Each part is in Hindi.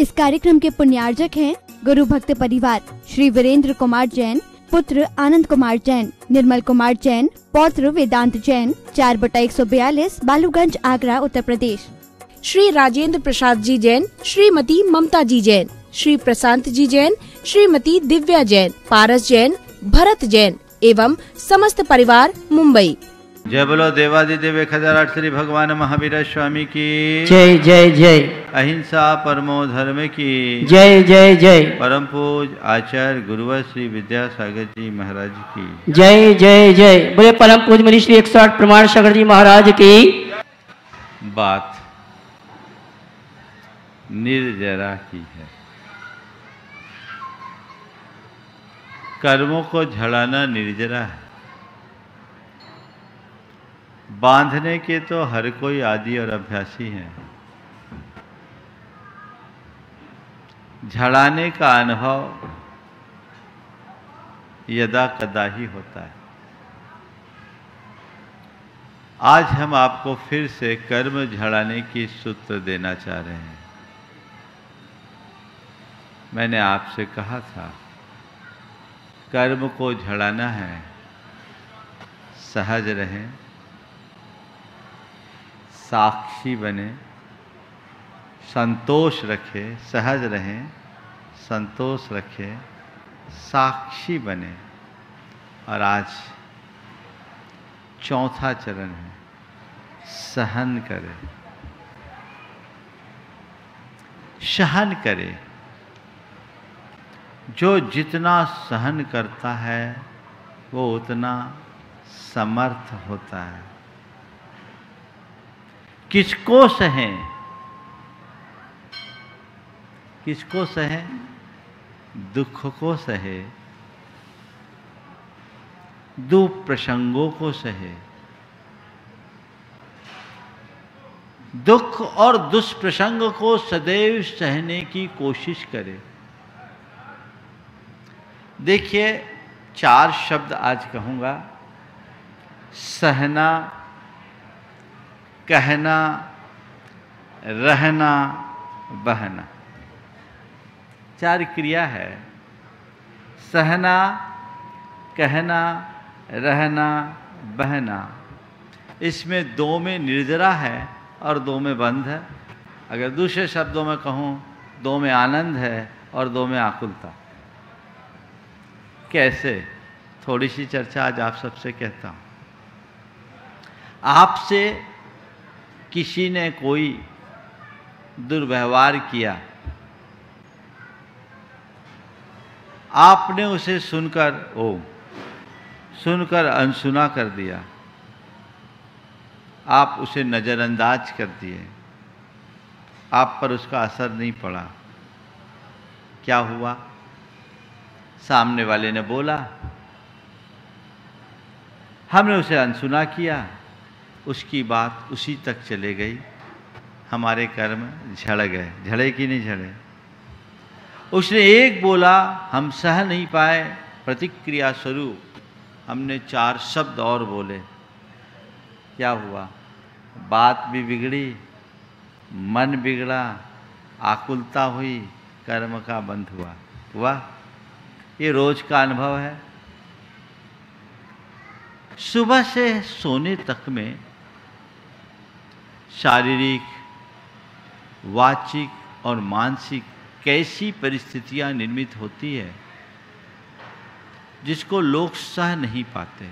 इस कार्यक्रम के पुण्यार्जक हैं गुरु भक्त परिवार श्री वीरेंद्र कुमार जैन, पुत्र आनंद कुमार जैन, निर्मल कुमार जैन, पौत्र वेदांत जैन, 4/142, बालूगंज, आगरा, उत्तर प्रदेश। श्री राजेंद्र प्रसाद जी जैन, श्रीमती ममता जी जैन, श्री प्रशांत जी जैन, श्रीमती दिव्या जैन, पारस जैन, भरत जैन एवं समस्त परिवार, मुंबई। जय बोलो देवादिदेव खजाराट श्री भगवान महावीर स्वामी की जय जय जय। अहिंसा परमो धर्म की जय जय जय। परम पूज आचार्य गुरुवर श्री विद्यासागर जी महाराज की जय जय जय। बोले परम पूज मुनि श्री 108 प्रमाण सागर जी महाराज की। बात निर्जरा की है। कर्मों को झड़ाना निर्जरा है। बांधने के तो हर कोई आदी और अभ्यासी है। झड़ाने का अनुभव यदा कदा ही होता है। आज हम आपको फिर से कर्म झड़ाने की सूत्र देना चाह रहे हैं। मैंने आपसे कहा था कर्म को झड़ाना है, सहज रहें, साक्षी बने, संतोष रखे, सहज रहें, संतोष रखे, साक्षी बने। और आज चौथा चरण है, सहन करें, सहन करें। जो जितना सहन करता है वो उतना समर्थ होता है। किसको सहें? किसको सहें? दुख को सहे, दुख प्रसंगों को सहे। दुख और दुष्प्रसंग को सदैव सहने की कोशिश करे। देखिए, 4 शब्द आज कहूँगा। सहना, कहना, रहना, बहना। 4 क्रिया है। सहना, कहना, रहना, बहना। इसमें 2 में निर्जरा है और 2 में बंध है। अगर दूसरे शब्दों में कहूँ, 2 में आनंद है और 2 में आकुलता। कैसे? थोड़ी सी चर्चा आज आप सबसे कहता हूँ। आपसे किसी ने कोई दुर्व्यवहार किया, आपने उसे सुनकर अनसुना कर दिया, आप उसे नज़रअंदाज कर दिए, आप पर उसका असर नहीं पड़ा। क्या हुआ? सामने वाले ने बोला, हमने उसे अनसुना किया, उसकी बात उसी तक चले गई, हमारे कर्म झड़ गए। झड़े कि नहीं झड़े? उसने एक बोला, हम सह नहीं पाए, प्रतिक्रिया स्वरूप हमने 4 शब्द और बोले। क्या हुआ? बात भी बिगड़ी, मन बिगड़ा, आकुलता हुई, कर्म का बंध हुआ। ये रोज का अनुभव है। सुबह से सोने तक में शारीरिक, वाचिक और मानसिक कैसी परिस्थितियां निर्मित होती है जिसको लोग सह नहीं पाते,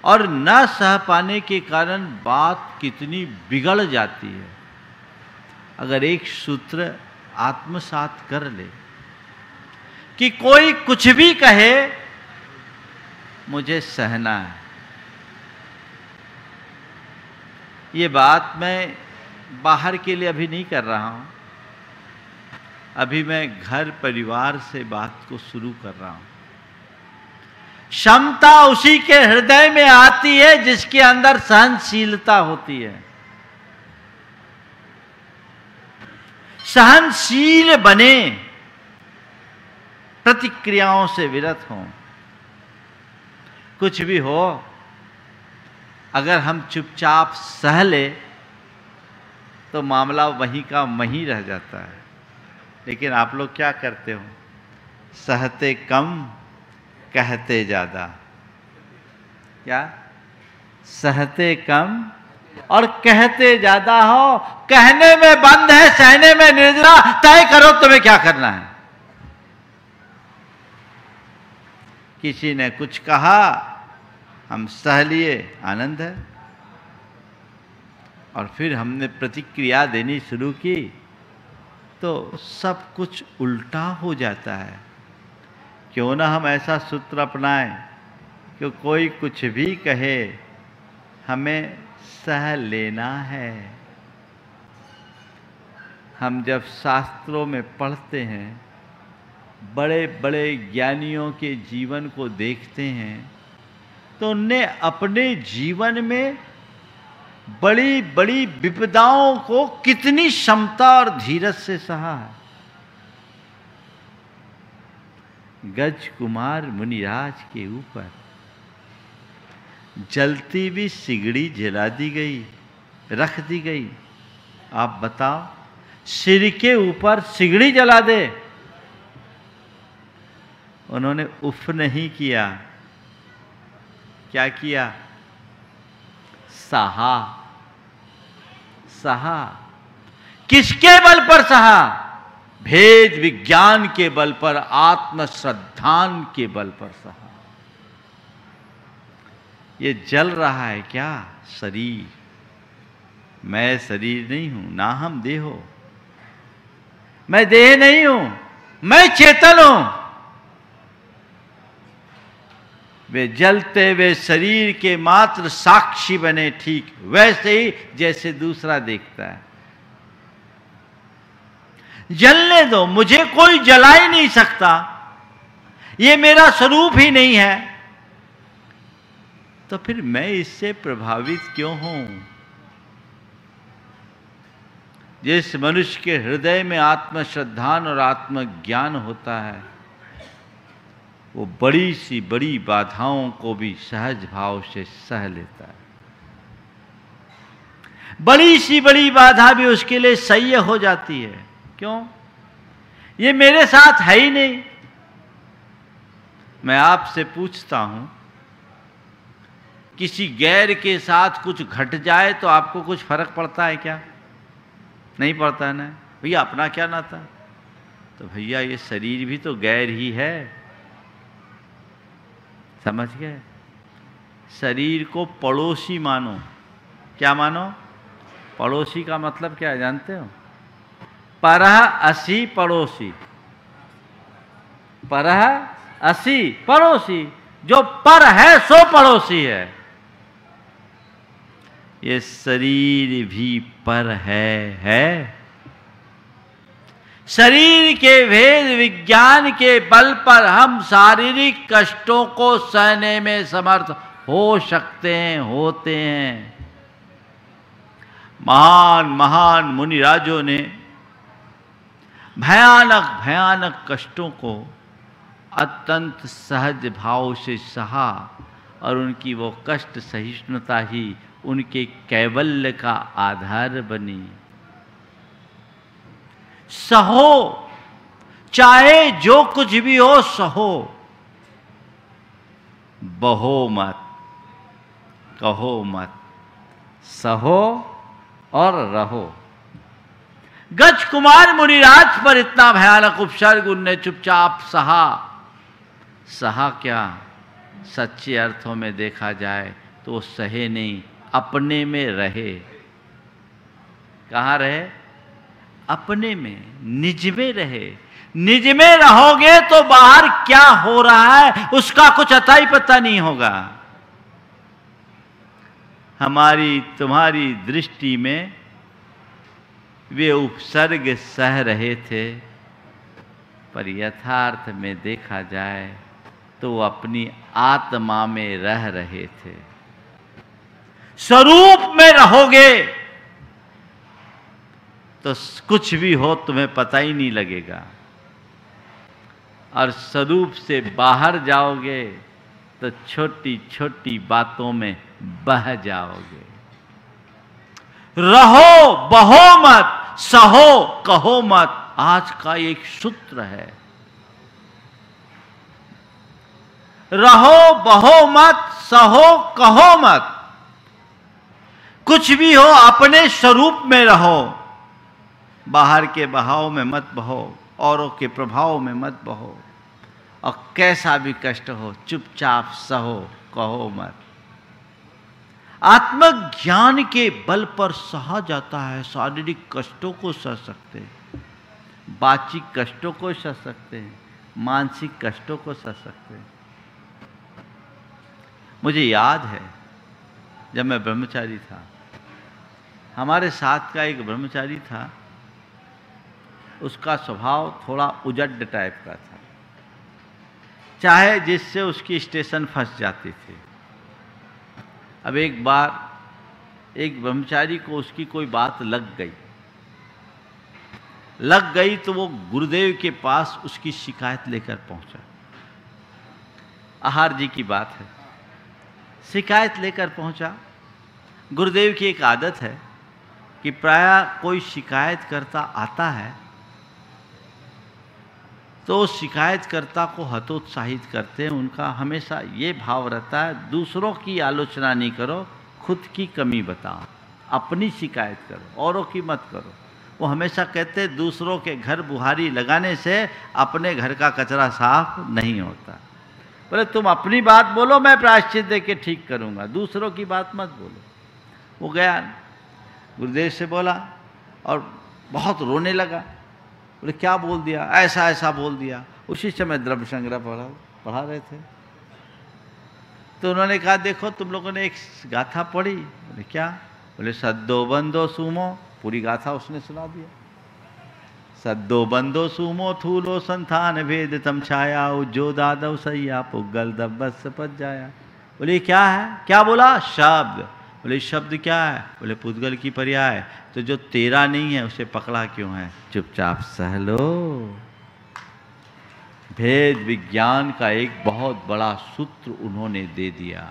और न सह पाने के कारण बात कितनी बिगड़ जाती है। अगर एक सूत्र आत्मसात कर ले कि कोई कुछ भी कहे, मुझे सहना है। ये बात मैं बाहर के लिए अभी नहीं कर रहा हूं, अभी मैं घर परिवार से बात को शुरू कर रहा हूं। क्षमता उसी के हृदय में आती है जिसके अंदर सहनशीलता होती है। सहनशील बने, प्रतिक्रियाओं से विरत हों। कुछ भी हो, अगर हम चुपचाप सह ले तो मामला वहीं का वहीं रह जाता है। लेकिन आप लोग क्या करते हो? सहते कम, कहते ज्यादा। क्या? सहते कम और कहते ज्यादा हो। कहने में बंद है, सहने में निर्जरा। तय करो तुम्हें क्या करना है। किसी ने कुछ कहा, हम सह लिए, आनंद है। और फिर हमने प्रतिक्रिया देनी शुरू की तो सब कुछ उल्टा हो जाता है। क्यों ना हम ऐसा सूत्र अपनाएं कि कोई कुछ भी कहे, हमें सह लेना है। हम जब शास्त्रों में पढ़ते हैं, बड़े बड़े ज्ञानियों के जीवन को देखते हैं, तो उनने अपने जीवन में बड़ी बड़ी विपदाओं को कितनी क्षमता और धीरज से सहा है। गज कुमार मुनिराज के ऊपर जलती हुई सिगड़ी जला दी गई, रख दी गई। आप बताओ, सिर के ऊपर सिगड़ी जला दे, उन्होंने उफ नहीं किया। क्या किया? सहा। सहा। किसके बल पर सहा? भेद विज्ञान के बल पर, आत्मश्रद्धान के बल पर सहा। ये जल रहा है क्या? शरीर। मैं शरीर नहीं हूं, ना हम देह हो। मैं देह नहीं हूं, मैं चेतन हूं। वे जलते हुए शरीर के मात्र साक्षी बने, ठीक वैसे ही जैसे दूसरा देखता है। जलने दो, मुझे कोई जला ही नहीं सकता, ये मेरा स्वरूप ही नहीं है, तो फिर मैं इससे प्रभावित क्यों हूं? जिस मनुष्य के हृदय में आत्मश्रद्धान और आत्मज्ञान होता है, वो बड़ी सी बड़ी बाधाओं को भी सहज भाव से सह लेता है। बड़ी सी बड़ी बाधा भी उसके लिए सह्य हो जाती है। क्यों? ये मेरे साथ है ही नहीं। मैं आपसे पूछता हूं, किसी गैर के साथ कुछ घट जाए तो आपको कुछ फर्क पड़ता है क्या? नहीं पड़ता है ना। भैया अपना क्या नाता? तो भैया ये शरीर भी तो गैर ही है। समझ गए? शरीर को पड़ोसी मानो। क्या मानो? पड़ोसी का मतलब क्या है जानते हो? परह असी पड़ोसी। परह असी पड़ोसी, जो पर है सो पड़ोसी है। ये शरीर भी पर है। शरीर के भेद विज्ञान के बल पर हम शारीरिक कष्टों को सहने में समर्थ हो सकते हैं, होते हैं। महान महान मुनिराजों ने भयानक भयानक कष्टों को अत्यंत सहज भाव से सहा, और उनकी वो कष्ट सहिष्णुता ही उनके कैवल्य का आधार बनी। सहो, चाहे जो कुछ भी हो सहो, बहो मत, कहो मत, सहो और रहो। गज कुमार मुनिराज पर इतना भयानक उपसर्ग उनने चुपचाप सहा। सहा क्या? सच्चे अर्थों में देखा जाए तो सहे नहीं, अपने में रहे। कहाँ रहे? अपने में, निज में रहे। निज में रहोगे तो बाहर क्या हो रहा है उसका कुछ अता ही पता नहीं होगा। हमारी तुम्हारी दृष्टि में वे उपसर्ग सह रहे थे, पर यथार्थ में देखा जाए तो अपनी आत्मा में रह रहे थे। स्वरूप में रहोगे तो कुछ भी हो तुम्हें पता ही नहीं लगेगा, और स्वरूप से बाहर जाओगे तो छोटी छोटी बातों में बह जाओगे। रहो, बहो मत, सहो, कहो मत, आज का एक सूत्र है, रहो बहो मत, सहो कहो मत। कुछ भी हो अपने स्वरूप में रहो, बाहर के बहाव में मत बहो, औरों के प्रभाव में मत बहो, और कैसा भी कष्ट हो चुपचाप सहो, कहो मत। आत्मज्ञान के बल पर सहा जाता है। शारीरिक कष्टों को सह सकते हैं, वाचिक कष्टों को सह सकते हैं, मानसिक कष्टों को सह सकते हैं। मुझे याद है जब मैं ब्रह्मचारी था, हमारे साथ का एक ब्रह्मचारी था, उसका स्वभाव थोड़ा उजड्ड टाइप का था, चाहे जिससे उसकी स्टेशन फंस जाती थी। अब एक बार एक ब्रह्मचारी को उसकी कोई बात लग गई तो वो गुरुदेव के पास उसकी शिकायत लेकर पहुंचा। आहार जी की बात है, शिकायत लेकर पहुंचा। गुरुदेव की एक आदत है कि प्रायः कोई शिकायत करता आता है तो शिकायतकर्ता को हतोत्साहित करते हैं। उनका हमेशा ये भाव रहता है, दूसरों की आलोचना नहीं करो, खुद की कमी बताओ, अपनी शिकायत करो, औरों की मत करो। वो हमेशा कहते हैं दूसरों के घर बुहारी लगाने से अपने घर का कचरा साफ नहीं होता। बोले तुम अपनी बात बोलो, मैं प्रायश्चित दे के ठीक करूँगा, दूसरों की बात मत बोलो। वो गया गुरुदेव से बोला और बहुत रोने लगा। बोले क्या बोल दिया? ऐसा ऐसा बोल दिया। उसी समय द्रव्य संग्रह पढ़ा रहे थे तो उन्होंने कहा देखो तुम लोगों ने एक गाथा पढ़ी। बोले क्या? बोले सद्दो बंदो सूमो, पूरी गाथा उसने सुना दिया। सद्दो बंदो सूमो थूलो संथान भेद तम छाया उज्जो दादव सैया पुगल दब्बस पच जाया। बोले क्या है? क्या बोला? शब्द। बोले शब्द क्या है? बोले पुद्गल की पर्याय। तो जो तेरा नहीं है उसे पकड़ा क्यों है? चुपचाप सह लो। भेद विज्ञान का एक बहुत बड़ा सूत्र उन्होंने दे दिया।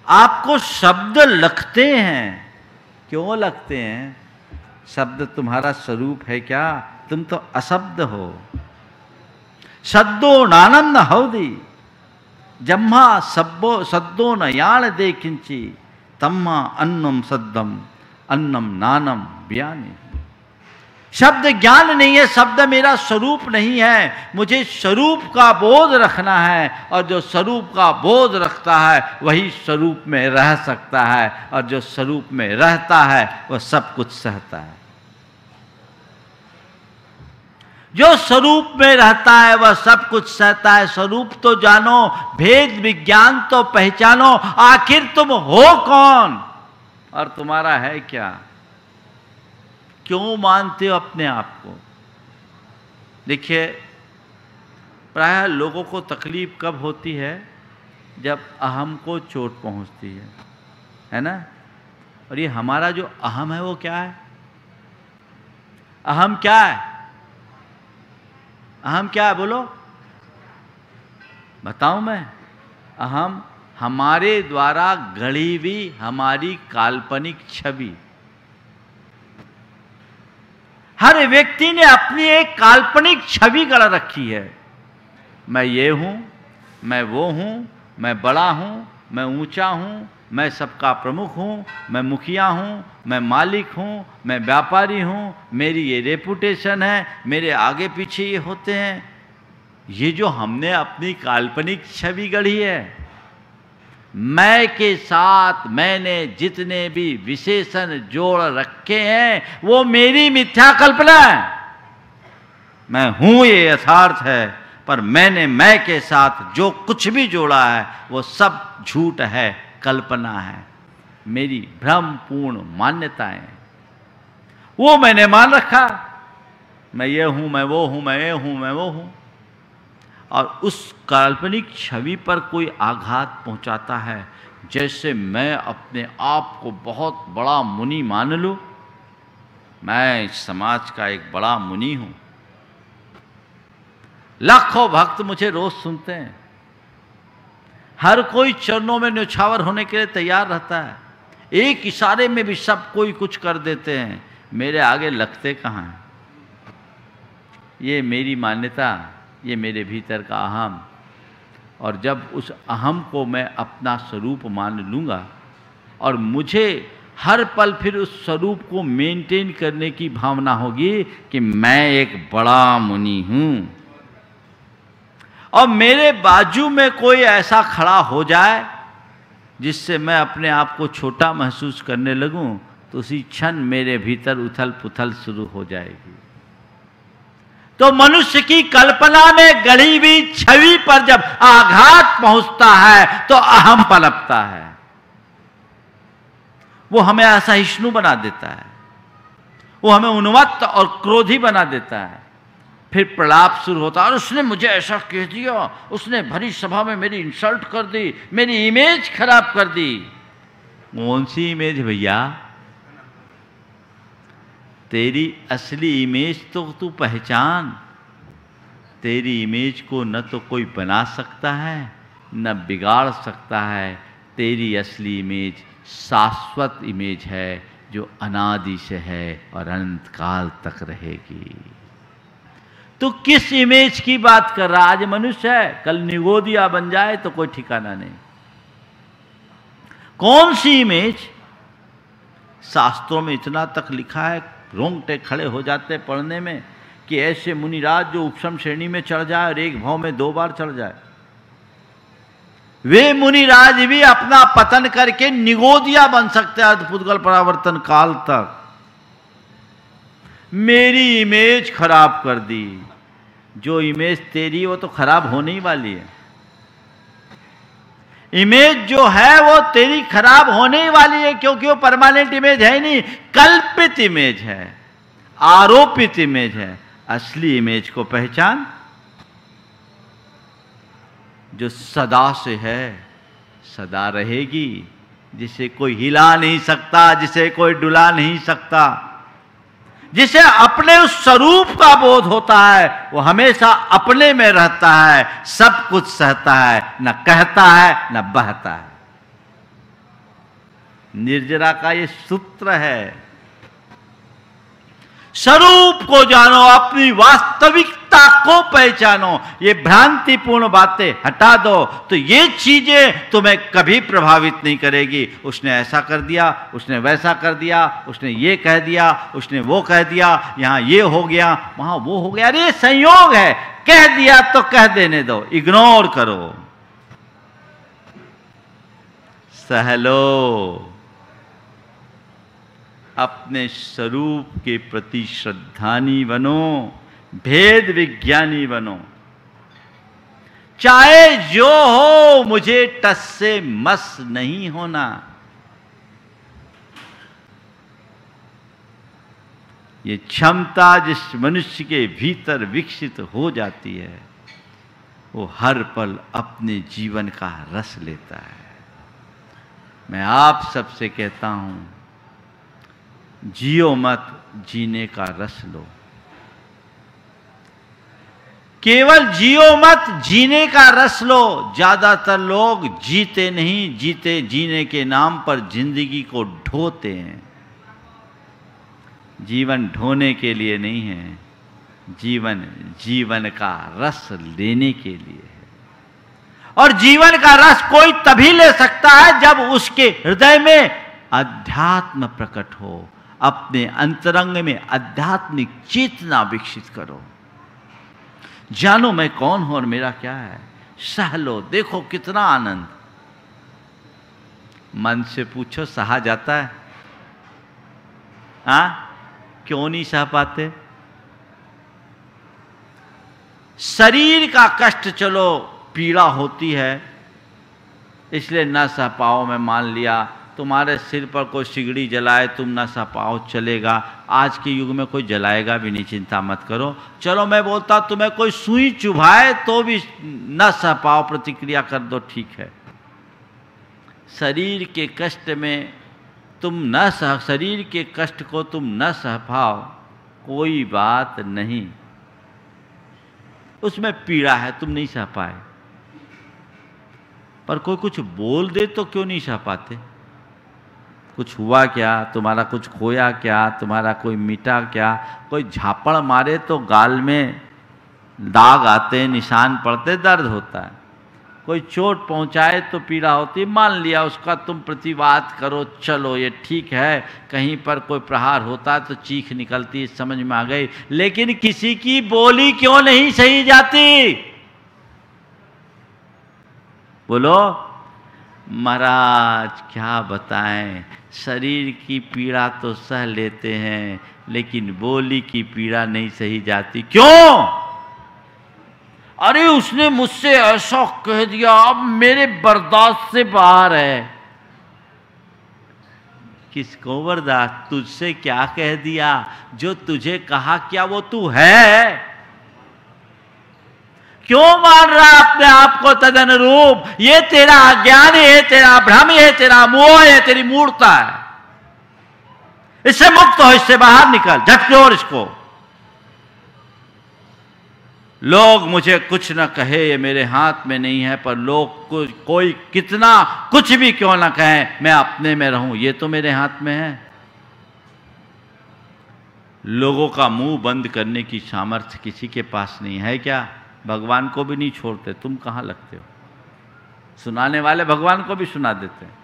आपको शब्द लगते हैं, क्यों लगते हैं? शब्द तुम्हारा स्वरूप है क्या? तुम तो अशब्द हो। सद्दो नानम न हौदी जम्मा सब्बो सद्दो न याण दे किंची तम्मा अन्नम सद्दम अन्नम नानम ब्यानी। शब्द ज्ञान नहीं है, शब्द मेरा स्वरूप नहीं है। मुझे स्वरूप का बोध रखना है और जो स्वरूप का बोध रखता है वही स्वरूप में रह सकता है और जो स्वरूप में रहता है वह सब कुछ सहता है। जो स्वरूप में रहता है वह सब कुछ सहता है। स्वरूप तो जानो, भेद विज्ञान तो पहचानो। आखिर तुम हो कौन और तुम्हारा है क्या? क्यों मानते हो अपने आप को? देखिए प्रायः लोगों को तकलीफ कब होती है? जब अहम को चोट पहुंचती है ना? और ये हमारा जो अहम है वो क्या है? अहम क्या है? अहम क्या है बोलो? बताऊं मैं? अहम हमारे द्वारा गढ़ी हुई हमारी काल्पनिक छवि। हर व्यक्ति ने अपनी एक काल्पनिक छवि गढ़ रखी है। मैं ये हूं, मैं वो हूं, मैं बड़ा हूं, मैं ऊंचा हूं, मैं सबका प्रमुख हूं, मैं मुखिया हूं, मैं मालिक हूं, मैं व्यापारी हूं, मेरी ये रेपुटेशन है, मेरे आगे पीछे ये होते हैं। ये जो हमने अपनी काल्पनिक छवि गढ़ी है, मैं के साथ मैंने जितने भी विशेषण जोड़ रखे हैं वो मेरी मिथ्या कल्पना है। मैं हूं ये यथार्थ है, पर मैंने मैं के साथ जो कुछ भी जोड़ा है वो सब झूठ है, कल्पना है, मेरी भ्रमपूर्ण मान्यताएं। वो मैंने मान रखा, मैं ये हूं, मैं वो हूं, मैं ये हूं, मैं वो हूं। और उस काल्पनिक छवि पर कोई आघात पहुंचाता है, जैसे मैं अपने आप को बहुत बड़ा मुनि मान लूं, मैं इस समाज का एक बड़ा मुनि हूं। लाखों भक्त मुझे रोज सुनते हैं, हर कोई चरणों में न्यौछावर होने के लिए तैयार रहता है। एक इशारे में भी सब कोई कुछ कर देते हैं, मेरे आगे लगते कहाँ हैं? ये मेरी मान्यता, ये मेरे भीतर का अहम, और जब उस अहम को मैं अपना स्वरूप मान लूँगा और मुझे हर पल फिर उस स्वरूप को मेंटेन करने की भावना होगी कि मैं एक बड़ा मुनि हूँ, और मेरे बाजू में कोई ऐसा खड़ा हो जाए जिससे मैं अपने आप को छोटा महसूस करने लगूं, तो उसी क्षण मेरे भीतर उथल पुथल शुरू हो जाएगी। तो मनुष्य की कल्पना में गढ़ी हुई छवि पर जब आघात पहुंचता है तो अहम पनपता है, वो हमें असहिष्णु बना देता है, वो हमें उन्मत्त और क्रोधी बना देता है। फिर प्रलाप शुरू होता है, और उसने मुझे ऐसा कह दिया, उसने भरी सभा में मेरी इंसल्ट कर दी, मेरी इमेज खराब कर दी। कौन सी इमेज भैया? तेरी असली इमेज तो तू पहचान। तेरी इमेज को न तो कोई बना सकता है न बिगाड़ सकता है। तेरी असली इमेज शाश्वत इमेज है जो अनादि से है और अनंत काल तक रहेगी। तो किस इमेज की बात कर रहा? आज मनुष्य है, कल निगोदिया बन जाए तो कोई ठिकाना नहीं। कौन सी इमेज? शास्त्रों में इतना तक लिखा है, रोंगटे खड़े हो जाते पढ़ने में, कि ऐसे मुनिराज जो उपशम श्रेणी में चढ़ जाए और एक भाव में 2 बार चढ़ जाए, वे मुनिराज भी अपना पतन करके निगोदिया बन सकते हैं अद्भुतगल परावर्तन काल तक। मेरी इमेज खराब कर दी। जो इमेज तेरी वो तो खराब होने ही वाली है। इमेज जो है वो तेरी खराब होने ही वाली है, क्योंकि वो परमानेंट इमेज है ही नहीं, कल्पित इमेज है, आरोपित इमेज है। असली इमेज को पहचान, जो सदा से है, सदा रहेगी, जिसे कोई हिला नहीं सकता, जिसे कोई डुला नहीं सकता, जिसे अपने उस स्वरूप का बोध होता है, वो हमेशा अपने में रहता है, सब कुछ सहता है, न कहता है न बहता है। निर्जरा का ये सूत्र है। स्वरूप को जानो, अपनी वास्तविकता को पहचानो, ये भ्रांतिपूर्ण बातें हटा दो, तो ये चीजें तुम्हें कभी प्रभावित नहीं करेगी। उसने ऐसा कर दिया, उसने वैसा कर दिया, उसने ये कह दिया, उसने वो कह दिया, यहां ये हो गया, वहां वो हो गया। अरे ये संयोग है, कह दिया तो कह देने दो, इग्नोर करो, सह लो। अपने स्वरूप के प्रति श्रद्धानी बनो, भेद विज्ञानी बनो। चाहे जो हो, मुझे टस से मस नहीं होना। ये क्षमता जिस मनुष्य के भीतर विकसित हो जाती है, वो हर पल अपने जीवन का रस लेता है। मैं आप सबसे कहता हूं, जियो मत, जीने का रस लो। केवल जियो मत, जीने का रस लो। ज्यादातर लोग जीते नहीं, जीते जीने के नाम पर जिंदगी को ढोते हैं। जीवन ढोने के लिए नहीं है, जीवन जीवन का रस लेने के लिए है। और जीवन का रस कोई तभी ले सकता है जब उसके हृदय में अध्यात्म प्रकट हो। अपने अंतरंग में आध्यात्मिक चेतना विकसित करो। जानो मैं कौन हूं और मेरा क्या है, सह लो। देखो कितना आनंद। मन से पूछो, सहा जाता है? क्यों नहीं सह पाते? शरीर का कष्ट चलो पीड़ा होती है इसलिए न सह पाओ। मैं मान लिया तुम्हारे सिर पर कोई सिगड़ी जलाए, तुम न सह पाओ, चलेगा। आज के युग में कोई जलाएगा भी नहीं, चिंता मत करो। चलो मैं बोलता तुम्हें कोई सुई चुभाए तो भी न सह पाओ, प्रतिक्रिया कर दो, ठीक है। शरीर के कष्ट में तुम न सह, शरीर के कष्ट को तुम न सह पाओ, कोई बात नहीं। उसमें पीड़ा है, तुम नहीं सह पाए। पर कोई कुछ बोल दे तो क्यों नहीं सह पाते? कुछ हुआ क्या? तुम्हारा कुछ खोया क्या? तुम्हारा कोई मिटा क्या? कोई झापड़ मारे तो गाल में दाग आते, निशान पड़ते, दर्द होता है। कोई चोट पहुंचाए तो पीड़ा होती है। मान लिया उसका तुम प्रतिवाद करो, चलो ये ठीक है, कहीं पर कोई प्रहार होता तो चीख निकलती, समझ में आ गई, लेकिन किसी की बोली क्यों नहीं सही जाती? बोलो महाराज क्या बताएं, शरीर की पीड़ा तो सह लेते हैं लेकिन बोली की पीड़ा नहीं सही जाती। क्यों? अरे उसने मुझसे ऐसा कह दिया, अब मेरे बर्दाश्त से बाहर है। किसको बर्दाश्त? तुझसे क्या कह दिया? जो तुझे कहा क्या वो तू है? क्यों मान रहा अपने आप को तदनुरूप? ये तेरा अज्ञान है, तेरा भ्रम है, तेरा मोह है, तेरी मूर्खता है। इससे मुक्त हो, इससे बाहर निकल, झकझोर इसको। लोग मुझे कुछ न कहे, ये मेरे हाथ में नहीं है, पर लोग कोई कितना कुछ भी क्यों ना कहे, मैं अपने में रहूं, ये तो मेरे हाथ में है। लोगों का मुंह बंद करने की सामर्थ्य किसी के पास नहीं है क्या? भगवान को भी नहीं छोड़ते, तुम कहां लगते हो? सुनाने वाले भगवान को भी सुना देते हैं,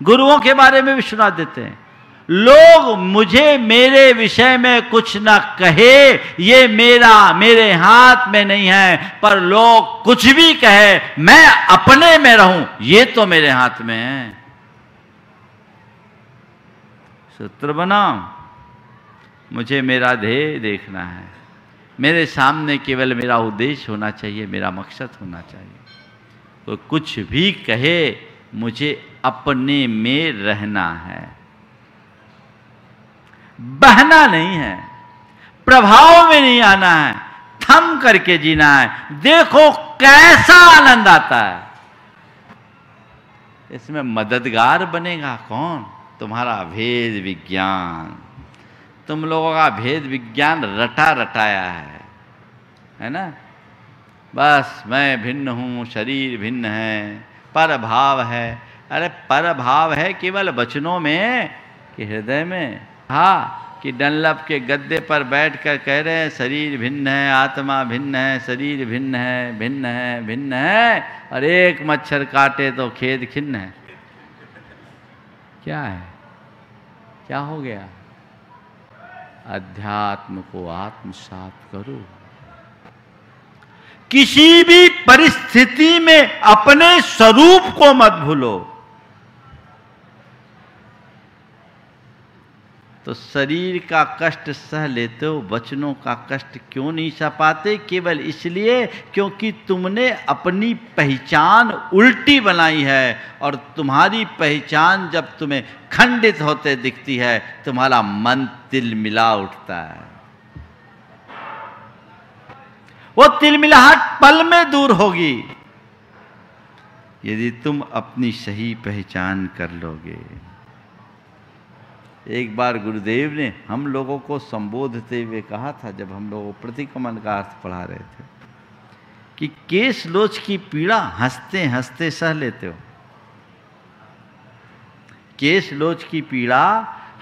गुरुओं के बारे में भी सुना देते हैं। लोग मुझे मेरे विषय में कुछ ना कहे, ये मेरे हाथ में नहीं है, पर लोग कुछ भी कहे, मैं अपने में रहूं, ये तो मेरे हाथ में है। सूत्र बनाओ, मुझे मेरा ध्येय देखना है, मेरे सामने केवल मेरा उद्देश्य होना चाहिए, मेरा मकसद होना चाहिए। तो कुछ भी कहे, मुझे अपने में रहना है, बहना नहीं है, प्रभाव में नहीं आना है, थम करके जीना है। देखो कैसा आनंद आता है। इसमें मददगार बनेगा कौन? तुम्हारा भेद विज्ञान। तुम लोगों का भेद विज्ञान रटा रटाया है ना? बस मैं भिन्न हूं, शरीर भिन्न है, पर भाव है। अरे पर भाव है केवल वचनों में कि हृदय में? हाँ, कि डनलप के गद्दे पर बैठकर कह रहे हैं शरीर भिन्न है, आत्मा भिन्न है, शरीर भिन्न है, भिन्न है, भिन्न है, और एक मच्छर काटे तो खेद खिन्न है। क्या है? क्या हो गया? अध्यात्म को आत्मसात करो। किसी भी परिस्थिति में अपने स्वरूप को मत भूलो। तो शरीर का कष्ट सह लेते हो, वचनों का कष्ट क्यों नहीं सह पाते? केवल इसलिए क्योंकि तुमने अपनी पहचान उल्टी बनाई है, और तुम्हारी पहचान जब तुम्हें खंडित होते दिखती है, तुम्हारा मन तिलमिला उठता है। वो तिलमिलाहट पल में दूर होगी यदि तुम अपनी सही पहचान कर लोगे। एक बार गुरुदेव ने हम लोगों को संबोधते हुए कहा था, जब हम लोगों को प्रतिक्रमण का अर्थ पढ़ा रहे थे, कि केश लोच की पीड़ा हंसते हंसते सह लेते हो। केश लोच की पीड़ा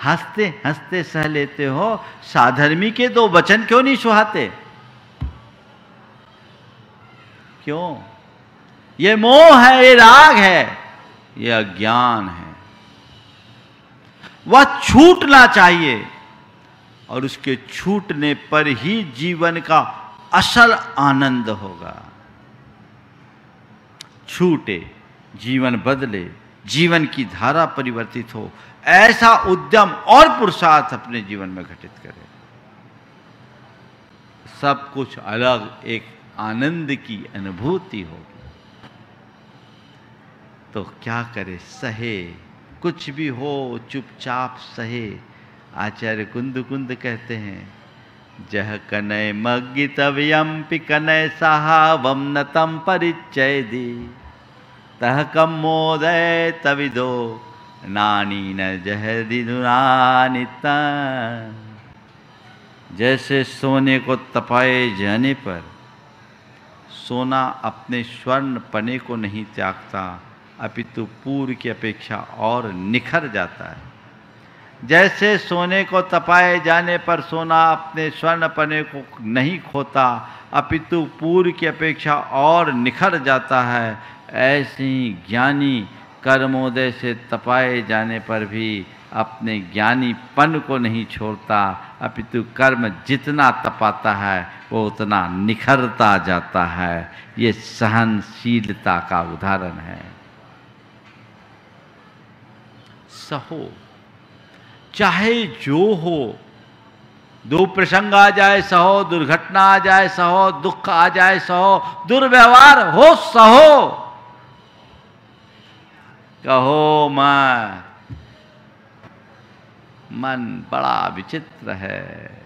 हंसते हंसते सह लेते हो। साधर्मी के दो वचन क्यों नहीं सुहाते? क्यों? ये मोह है, ये राग है, ये अज्ञान है। वह छूटना चाहिए, और उसके छूटने पर ही जीवन का असल आनंद होगा। छूटे, जीवन बदले, जीवन की धारा परिवर्तित हो, ऐसा उद्यम और पुरुषार्थ अपने जीवन में घटित करे। सब कुछ अलग एक आनंद की अनुभूति होगी। तो क्या करे? सहे, कुछ भी हो चुपचाप सहे। आचार्य कुंद कुंद कहते हैं, जह कनय मग्गि तव्यम्पि कनय साहावम नतम परिचय दी, तह कम मोदय तविदो नानी न जह दिनुरानिता। जैसे सोने को तपाए जाने पर सोना अपने स्वर्ण पने को नहीं त्यागता, अपितु पूर्व की अपेक्षा और निखर जाता है। जैसे सोने को तपाए जाने पर सोना अपने स्वर्ण पने को नहीं खोता अपितु पूर्व की अपेक्षा और निखर जाता है, ऐसे ही ज्ञानी कर्मोदय से तपाए जाने पर भी अपने ज्ञानीपन को नहीं छोड़ता, अपितु कर्म जितना तपाता है वो उतना निखरता जाता है। ये सहनशीलता का उदाहरण है। सहो, चाहे जो हो, दो प्रसंग आ जाए सहो, दुर्घटना आ जाए सहो, दुख आ जाए सहो, दुर्व्यवहार हो सहो, कहो मत। मन बड़ा विचित्र है,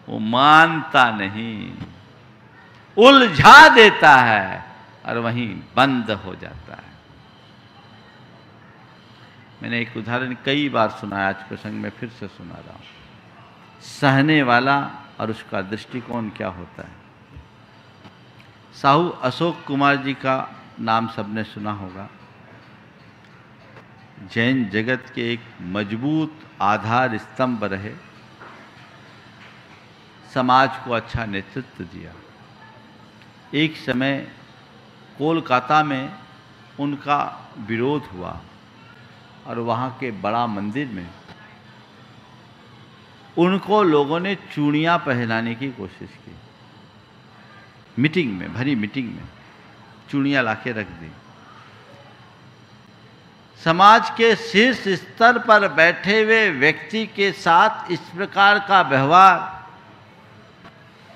वो मानता नहीं, उलझा देता है और वहीं बंद हो जाता है। मैंने एक उदाहरण कई बार सुनाया, आज प्रसंग में फिर से सुना रहा हूं। सहने वाला और उसका दृष्टिकोण क्या होता है। साहू अशोक कुमार जी का नाम सबने सुना होगा। जैन जगत के एक मजबूत आधार स्तंभ रहे, समाज को अच्छा नेतृत्व दिया। एक समय कोलकाता में उनका विरोध हुआ और वहाँ के बड़ा मंदिर में उनको लोगों ने चूड़ियाँ पहनाने की कोशिश की। मीटिंग में, भरी मीटिंग में चूड़ियाँ लाके रख दी। समाज के शीर्ष स्तर पर बैठे हुए व्यक्ति के साथ इस प्रकार का व्यवहार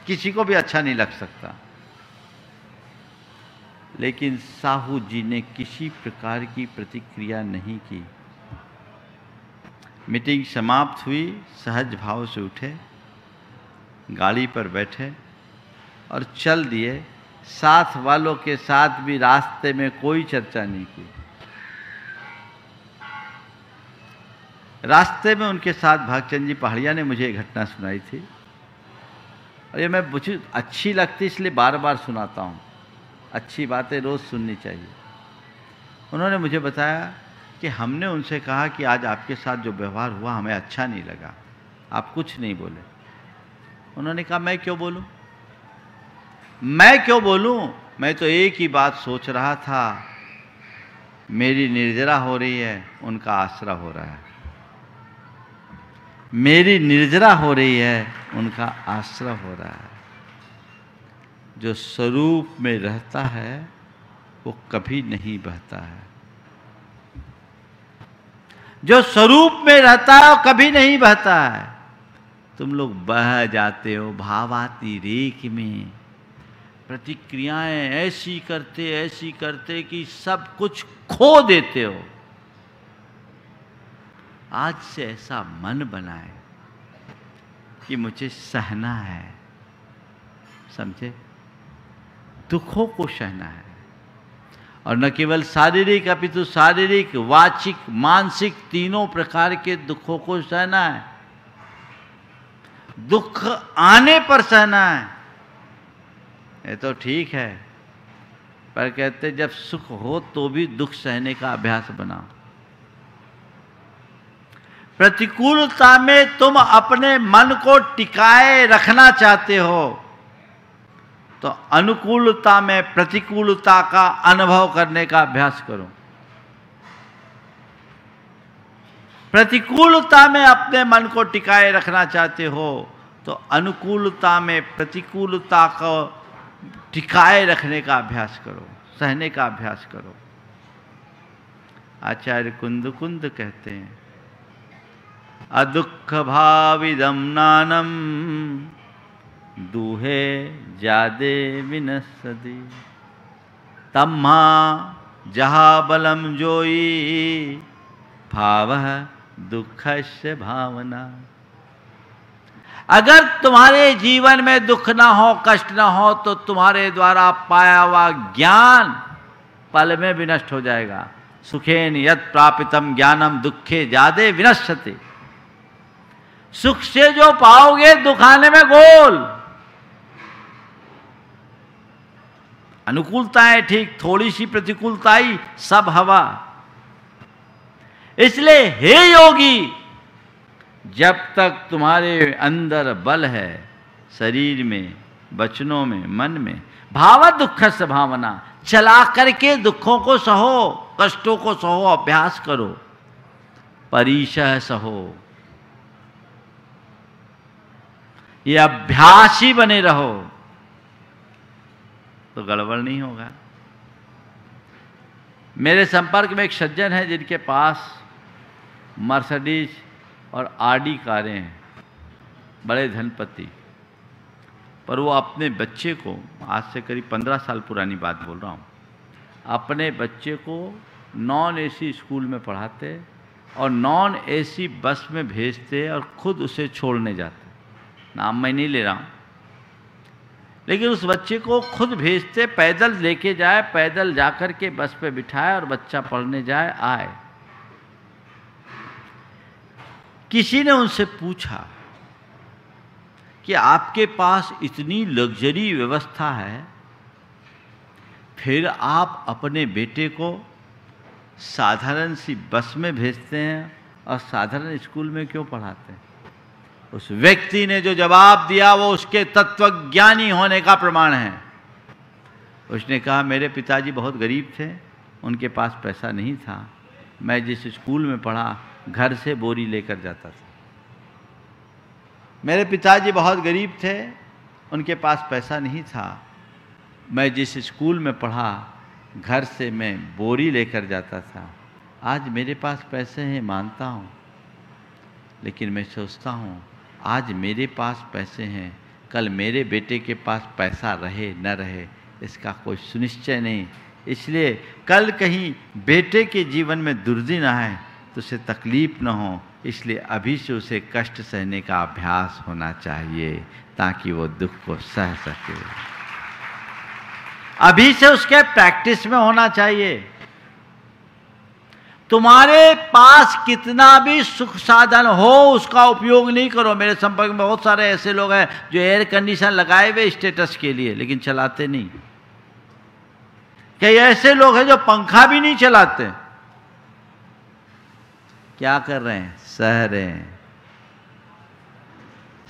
किसी को भी अच्छा नहीं लग सकता। लेकिन साहू जी ने किसी प्रकार की प्रतिक्रिया नहीं की। मीटिंग समाप्त हुई, सहज भाव से उठे, गाड़ी पर बैठे और चल दिए। साथ वालों के साथ भी रास्ते में कोई चर्चा नहीं की। रास्ते में उनके साथ भागचंद जी पहाड़िया ने मुझे एक घटना सुनाई थी और ये मैं मुझे अच्छी लगती इसलिए बार बार सुनाता हूँ। अच्छी बातें रोज़ सुननी चाहिए। उन्होंने मुझे बताया कि हमने उनसे कहा कि आज आपके साथ जो व्यवहार हुआ हमें अच्छा नहीं लगा, आप कुछ नहीं बोले। उन्होंने कहा मैं क्यों बोलूं, मैं क्यों बोलूं, मैं तो एक ही बात सोच रहा था, मेरी निर्जरा हो रही है, उनका आसरा हो रहा है। मेरी निर्जरा हो रही है, उनका आसरा हो रहा है। जो स्वरूप में रहता है वो कभी नहीं बहता है। जो स्वरूप में रहता है वो कभी नहीं बहता है। तुम लोग बह जाते हो भावाती रेख में, प्रतिक्रियाएं ऐसी करते कि सब कुछ खो देते हो। आज से ऐसा मन बनाए कि मुझे सहना है, समझे, दुखों को सहना है। और न केवल शारीरिक अपितु शारीरिक, वाचिक, मानसिक तीनों प्रकार के दुखों को सहना है। दुख आने पर सहना है, ये तो ठीक है, पर कहते जब सुख हो तो भी दुख सहने का अभ्यास बनाओ। प्रतिकूलता में तुम अपने मन को टिकाए रखना चाहते हो तो अनुकूलता में प्रतिकूलता का अनुभव करने का अभ्यास करो। प्रतिकूलता में अपने मन को टिकाए रखना चाहते हो तो अनुकूलता में प्रतिकूलता को टिकाए रखने का अभ्यास करो, सहने का अभ्यास करो। आचार्य कुंद कहते हैं अदुख भाविदम नानम दूहे जादे विनसदी तम्हा जहा बलम जोई भावः दुःखस्य भावना। अगर तुम्हारे जीवन में दुख ना हो, कष्ट ना हो तो तुम्हारे द्वारा पाया हुआ ज्ञान पल में विनष्ट हो जाएगा। सुखेन यत् प्रापितम ज्ञानम दुखे जादे विनश्यते। सुख से जो पाओगे दुख आने में गोल। अनुकूलताएं ठीक, थोड़ी सी प्रतिकूलता ही सब हवा। इसलिए हे योगी, जब तक तुम्हारे अंदर बल है, शरीर में, वचनों में, मन में, भाव दुख से भावना, चला करके दुखों को सहो, कष्टों को सहो, अभ्यास करो, परिशह सहो, ये अभ्यास ही बने रहो तो गड़बड़ नहीं होगा। मेरे संपर्क में एक सज्जन है जिनके पास मर्सिडीज और आडी कारें हैं, बड़े धनपति, पर वो अपने बच्चे को, आज से करीब 15 साल पुरानी बात बोल रहा हूँ, अपने बच्चे को नॉन एसी स्कूल में पढ़ाते और नॉन एसी बस में भेजते और खुद उसे छोड़ने जाते। नाम मैं नहीं ले रहा हूँ, लेकिन उस बच्चे को खुद भेजते, पैदल लेके जाए, पैदल जाकर के बस पे बिठाए और बच्चा पढ़ने जाए, आए। किसी ने उनसे पूछा कि आपके पास इतनी लग्जरी व्यवस्था है, फिर आप अपने बेटे को साधारण सी बस में भेजते हैं और साधारण स्कूल में क्यों पढ़ाते हैं? उस व्यक्ति ने जो जवाब दिया वो उसके तत्वज्ञानी होने का प्रमाण है। उसने कहा, मेरे पिताजी बहुत गरीब थे, उनके पास पैसा नहीं था, मैं जिस स्कूल में पढ़ा घर से बोरी लेकर जाता था। मेरे पिताजी बहुत गरीब थे, उनके पास पैसा नहीं था, मैं जिस स्कूल में पढ़ा घर से मैं बोरी लेकर जाता था। आज मेरे पास पैसे हैं, मानता हूँ, लेकिन मैं सोचता हूँ आज मेरे पास पैसे हैं, कल मेरे बेटे के पास पैसा रहे न रहे इसका कोई सुनिश्चय नहीं, इसलिए कल कहीं बेटे के जीवन में दुर्दिन आए तो उसे तकलीफ न हो, इसलिए अभी से उसे कष्ट सहने का अभ्यास होना चाहिए ताकि वो दुख को सह सके। अभी से उसके प्रैक्टिस में होना चाहिए। तुम्हारे पास कितना भी सुख साधन हो उसका उपयोग नहीं करो। मेरे संपर्क में बहुत सारे ऐसे लोग हैं जो एयर कंडीशन लगाए हुए स्टेटस के लिए, लेकिन चलाते नहीं। कई ऐसे लोग हैं जो पंखा भी नहीं चलाते। क्या कर रहे हैं? सह रहे हैं।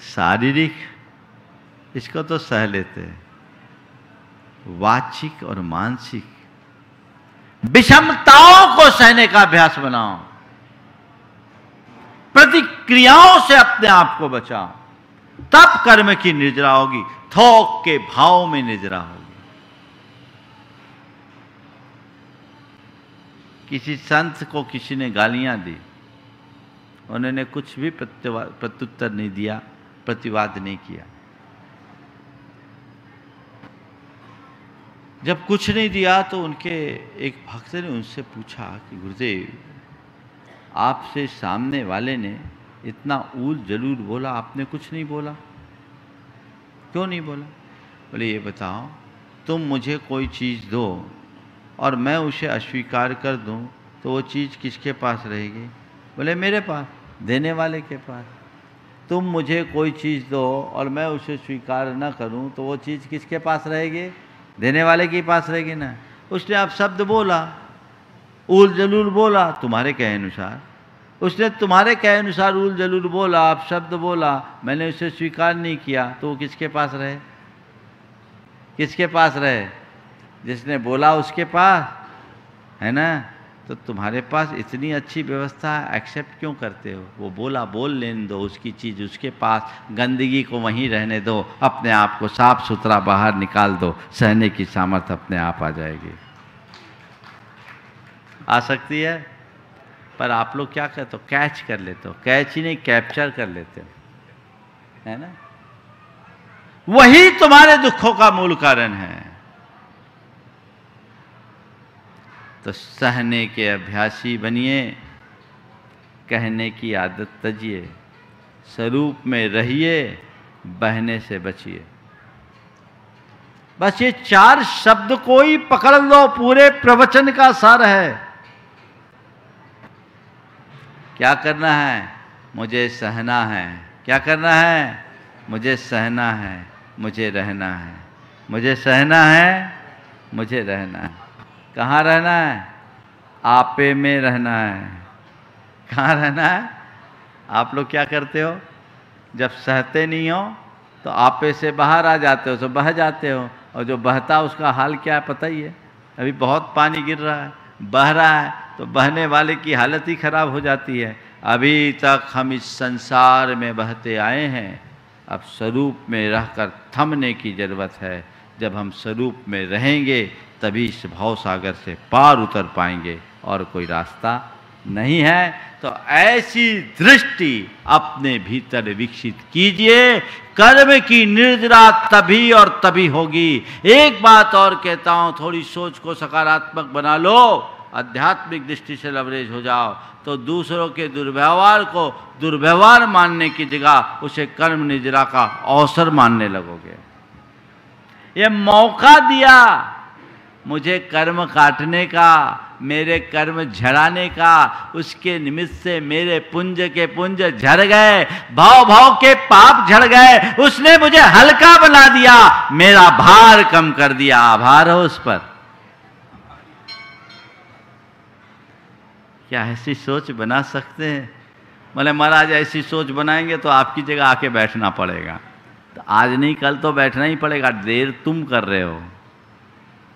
शारीरिक इसको तो सह लेते हैं, वाचिक और मानसिक विषमताओं को सहने का अभ्यास बनाओ। प्रतिक्रियाओं से अपने आप को बचाओ, तब कर्म की निर्जरा होगी, थोक के भाव में निर्जरा होगी। किसी संत को किसी ने गालियां दी, उन्होंने कुछ भी प्रत्युत्तर नहीं दिया, प्रतिवाद नहीं किया। जब कुछ नहीं दिया तो उनके एक भक्त ने उनसे पूछा कि गुरुदेव, आपसे सामने वाले ने इतना ऊल जलूल बोला, आपने कुछ नहीं बोला, क्यों नहीं बोला? बोले ये बताओ, तुम मुझे कोई चीज़ दो और मैं उसे अस्वीकार कर दूं तो वो चीज़ किसके पास रहेगी? बोले मेरे पास, देने वाले के पास। तुम मुझे कोई चीज़ दो और मैं उसे स्वीकार न करूं तो वो चीज़ किसके पास रहेगी? देने वाले के पास रहेगी ना। उसने आप शब्द बोला, ऊल जलूल बोला तुम्हारे कहे अनुसार, उसने तुम्हारे कहे अनुसार ऊल जलूल बोला, आप शब्द बोला, मैंने उसे स्वीकार नहीं किया, तो वो किसके पास रहे? किसके पास रहे? जिसने बोला उसके पास, है ना? तो तुम्हारे पास इतनी अच्छी व्यवस्था है, एक्सेप्ट क्यों करते हो? वो बोला बोल लेने दो, उसकी चीज़ उसके पास, गंदगी को वहीं रहने दो, अपने आप को साफ सुथरा बाहर निकाल दो, सहने की सामर्थ्य अपने आप आ जाएगी। आ सकती है। पर आप लोग क्या करते हो? कैच कर लेते हो। कैच ही नहीं, कैप्चर कर लेते हो, है ना? वही तुम्हारे दुखों का मूल कारण है। तो सहने के अभ्यासी बनिए, कहने की आदत तजिए, स्वरूप में रहिए, बहने से बचिए। बस ये 4 शब्द को ही पकड़ लो, पूरे प्रवचन का सार है। क्या करना है? मुझे सहना है। क्या करना है? मुझे सहना है, मुझे रहना है। मुझे सहना है, मुझे रहना है। कहाँ रहना है? आपे में रहना है। कहाँ रहना है? आप लोग क्या करते हो? जब सहते नहीं हो तो आपे से बाहर आ जाते हो, तो बह जाते हो, और जो बहता उसका हाल क्या है पता ही है। अभी बहुत पानी गिर रहा है, बह रहा है, तो बहने वाले की हालत ही खराब हो जाती है। अभी तक हम इस संसार में बहते आए हैं, अब स्वरूप में रहकर थमने की जरूरत है। जब हम स्वरूप में रहेंगे तभी इस भव सागर से पार उतर पाएंगे, और कोई रास्ता नहीं है। तो ऐसी दृष्टि अपने भीतर विकसित कीजिए। कर्म की निर्जरा तभी और तभी होगी। एक बात और कहता हूं, थोड़ी सोच को सकारात्मक बना लो, आध्यात्मिक दृष्टि से लवरेज हो जाओ, तो दूसरों के दुर्व्यवहार को दुर्व्यवहार मानने की जगह उसे कर्म निर्जरा का अवसर मानने लगोगे। ये मौका दिया मुझे कर्म काटने का, मेरे कर्म झड़ाने का, उसके निमित्त से मेरे पुंज के पुंज झड़ गए, भाव भाव के पाप झड़ गए, उसने मुझे हल्का बना दिया, मेरा भार कम कर दिया। आभार हो उस पर। क्या ऐसी सोच बना सकते हैं? बोले महाराज ऐसी सोच बनाएंगे तो आपकी जगह आके बैठना पड़ेगा। तो आज नहीं कल तो बैठना ही पड़ेगा। देर तुम कर रहे हो,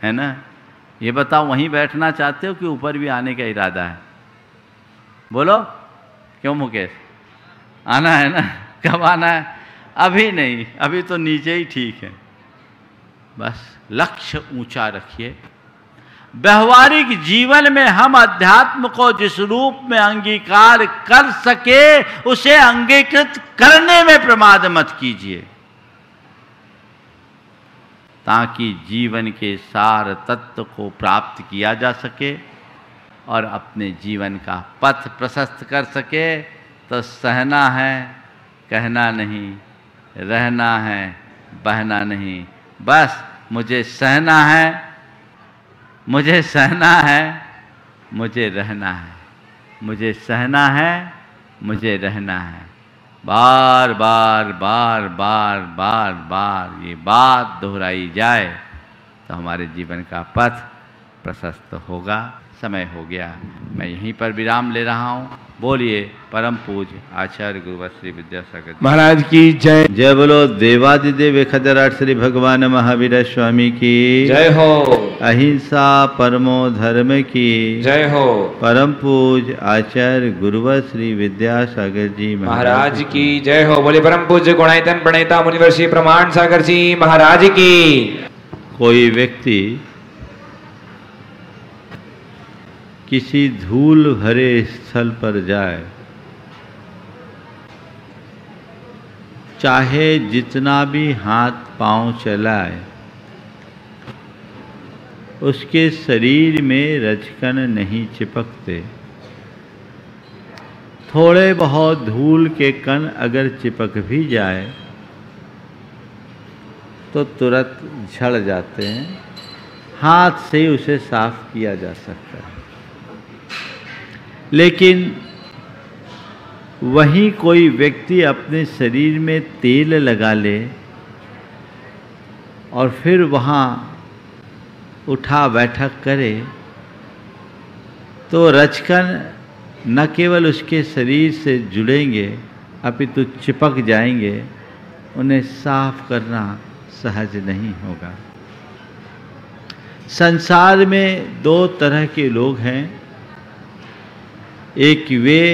है ना? ये बताओ, वहीं बैठना चाहते हो कि ऊपर भी आने का इरादा है? बोलो, क्यों मुकेश? आना है ना? कब आना है? अभी नहीं, अभी तो नीचे ही ठीक है। बस लक्ष्य ऊंचा रखिए। व्यवहारिक जीवन में हम अध्यात्म को जिस रूप में अंगीकार कर सके उसे अंगीकृत करने में प्रमाद मत कीजिए, ताकि जीवन के सार तत्व को प्राप्त किया जा सके और अपने जीवन का पथ प्रशस्त कर सके। तो सहना है, कहना नहीं, रहना है, बहना नहीं। बस मुझे सहना है, मुझे सहना है, मुझे रहना है, मुझे सहना है, मुझे रहना है। बार बार बार बार बार बार ये बात दोहराई जाए तो हमारे जीवन का पथ प्रशस्त होगा। समय हो गया, मैं यहीं पर विराम ले रहा हूँ। बोलिए परम पूज्य आचार्य गुरुवर श्री विद्यासागर महाराज की जय। जय बोलो देवादिदेव खजराट श्री भगवान महावीर स्वामी की जय हो। अहिंसा परमो धर्म की जय हो। परम पूज्य आचार्य गुरुवर श्री विद्यासागर जी महाराज की जय हो। बोले परम पूज्य गुणायतन प्रणेता मुनिवर श्री प्रमाण सागर जी महाराज की। कोई व्यक्ति किसी धूल भरे स्थल पर जाए, चाहे जितना भी हाथ पांव चलाए, उसके शरीर में रजकण नहीं चिपकते। थोड़े बहुत धूल के कण अगर चिपक भी जाए तो तुरंत झड़ जाते हैं। हाथ से उसे साफ किया जा सकता है। लेकिन वहीं कोई व्यक्ति अपने शरीर में तेल लगा ले और फिर वहाँ उठा बैठक करे तो रजकण न केवल उसके शरीर से जुड़ेंगे अपितु चिपक जाएंगे। उन्हें साफ करना सहज नहीं होगा। संसार में दो तरह के लोग हैं। एक वे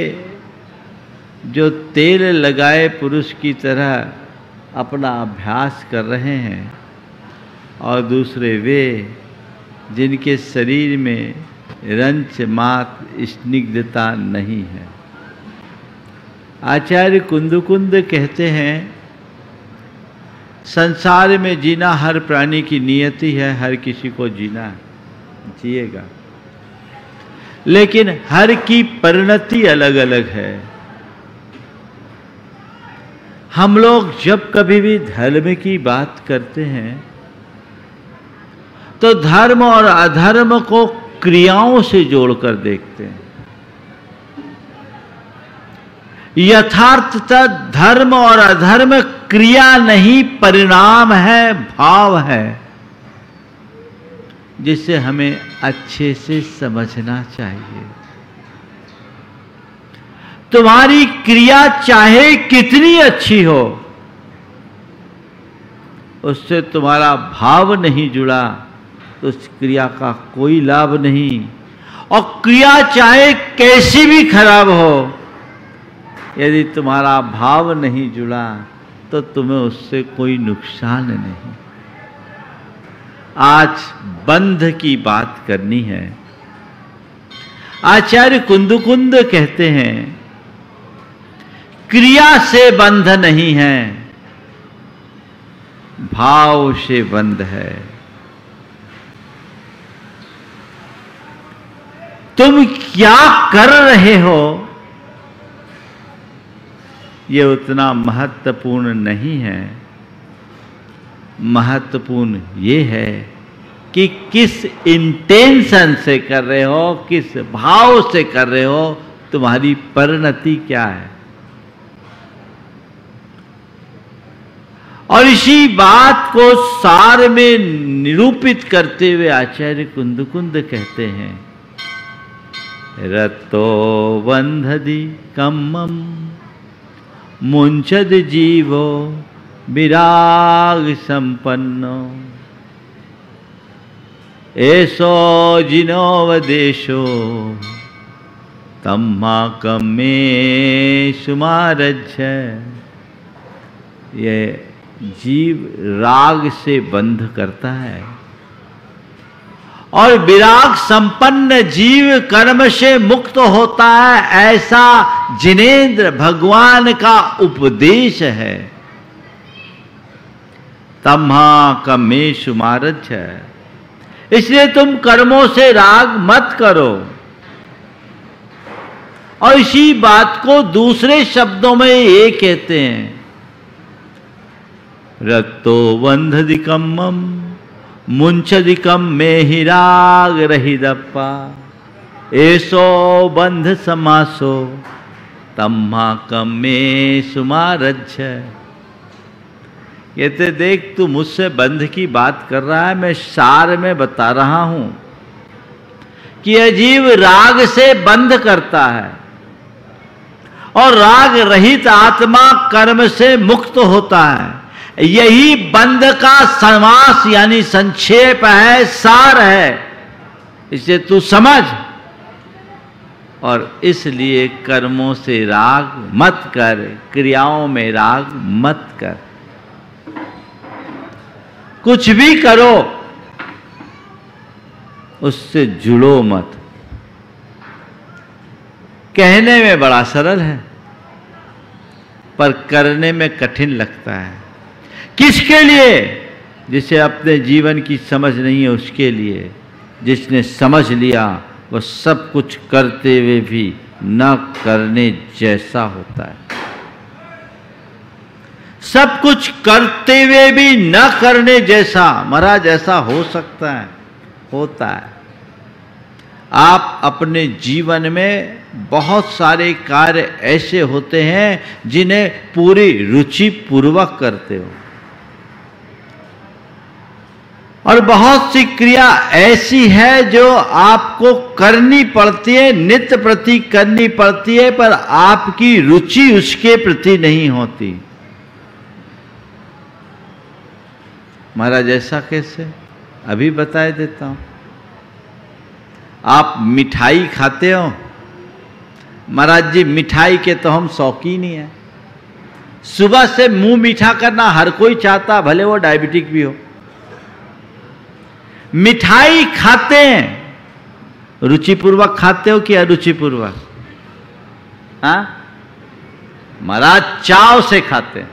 जो तेल लगाए पुरुष की तरह अपना अभ्यास कर रहे हैं, और दूसरे वे जिनके शरीर में रंच मात्र स्निग्धता नहीं है। आचार्य कुंदकुंद कहते हैं, संसार में जीना हर प्राणी की नियति है, हर किसी को जीना जिएगा, लेकिन हर की परिणति अलग अलग है। हम लोग जब कभी भी धर्म की बात करते हैं तो धर्म और अधर्म को क्रियाओं से जोड़कर देखते हैं। यथार्थतः धर्म और अधर्म क्रिया नहीं, परिणाम है, भाव है, जिसे हमें अच्छे से समझना चाहिए। तुम्हारी क्रिया चाहे कितनी अच्छी हो, उससे तुम्हारा भाव नहीं जुड़ा तो उस क्रिया का कोई लाभ नहीं। और क्रिया चाहे कैसी भी खराब हो, यदि तुम्हारा भाव नहीं जुड़ा तो तुम्हें उससे कोई नुकसान नहीं। आज बंध की बात करनी है। आचार्य कुंदकुंद कहते हैं, क्रिया से बंध नहीं है, भाव से बंध है। तुम क्या कर रहे हो ये उतना महत्वपूर्ण नहीं है। महत्वपूर्ण ये है कि किस इंटेंशन से कर रहे हो, किस भाव से कर रहे हो, तुम्हारी परिणति क्या है। और इसी बात को सार में निरूपित करते हुए आचार्य कुंदकुंद कहते हैं, रतो बंधदि कम्मम मुंचद जीवो विराग संपन्नो ऐसो जिनोवदेशो तम्मा कमे सुमारज्य। ये जीव राग से बंध करता है और विराग संपन्न जीव कर्म से मुक्त होता है, ऐसा जिनेंद्र भगवान का उपदेश है। तम्हा कमेशु मारज है, इसलिए तुम कर्मों से राग मत करो। और इसी बात को दूसरे शब्दों में ये कहते हैं, रत्तो बंधदिकम्मम मुंचदिकम में ही राग रहिदप्पा ऐसो बंध समासो तम्मा कम में सुमारज्ज। ये तो देख, तू मुझसे बंध की बात कर रहा है, मैं सार में बता रहा हूं कि यह जीव राग से बंध करता है और राग रहित आत्मा कर्म से मुक्त होता है। यही बंध का समास यानी संक्षेप है, सार है। इसे तू समझ। और इसलिए कर्मों से राग मत कर, क्रियाओं में राग मत कर। कुछ भी करो उससे जुड़ो मत। कहने में बड़ा सरल है पर करने में कठिन लगता है। किसके लिए? जिसे अपने जीवन की समझ नहीं है उसके लिए। जिसने समझ लिया वह सब कुछ करते हुए भी न करने जैसा होता है। सब कुछ करते हुए भी न करने जैसा महाराज ऐसा हो सकता है, होता है। आप अपने जीवन में बहुत सारे कार्य ऐसे होते हैं जिन्हें पूरी रुचि पूर्वक करते हो, और बहुत सी क्रिया ऐसी है जो आपको करनी पड़ती है, नित्य प्रति करनी पड़ती है, पर आपकी रुचि उसके प्रति नहीं होती। महाराज ऐसा कैसे? अभी बता देता हूं। आप मिठाई खाते हो? महाराज जी मिठाई के तो हम शौकीन ही हैं। सुबह से मुंह मीठा करना हर कोई चाहता, भले वो डायबिटिक भी हो। मिठाई खाते हैं, रुचिपूर्वक खाते हो कि अरुचिपूर्वक? हाँ महाराज चाव से खाते हैं,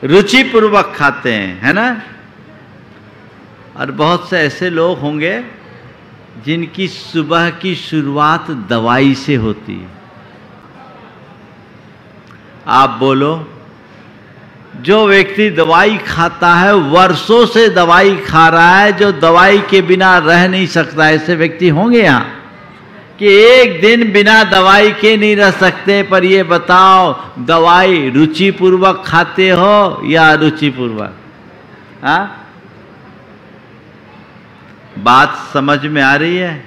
रुचिपूर्वक खाते हैं, है ना। और बहुत से ऐसे लोग होंगे जिनकी सुबह की शुरुआत दवाई से होती है। आप बोलो, जो व्यक्ति दवाई खाता है, वर्षों से दवाई खा रहा है, जो दवाई के बिना रह नहीं सकता, ऐसे व्यक्ति होंगे यहां कि एक दिन बिना दवाई के नहीं रह सकते। पर ये बताओ, दवाई रुचिपूर्वक खाते हो या अरुचिपूर्वक? हाँ, बात समझ में आ रही है?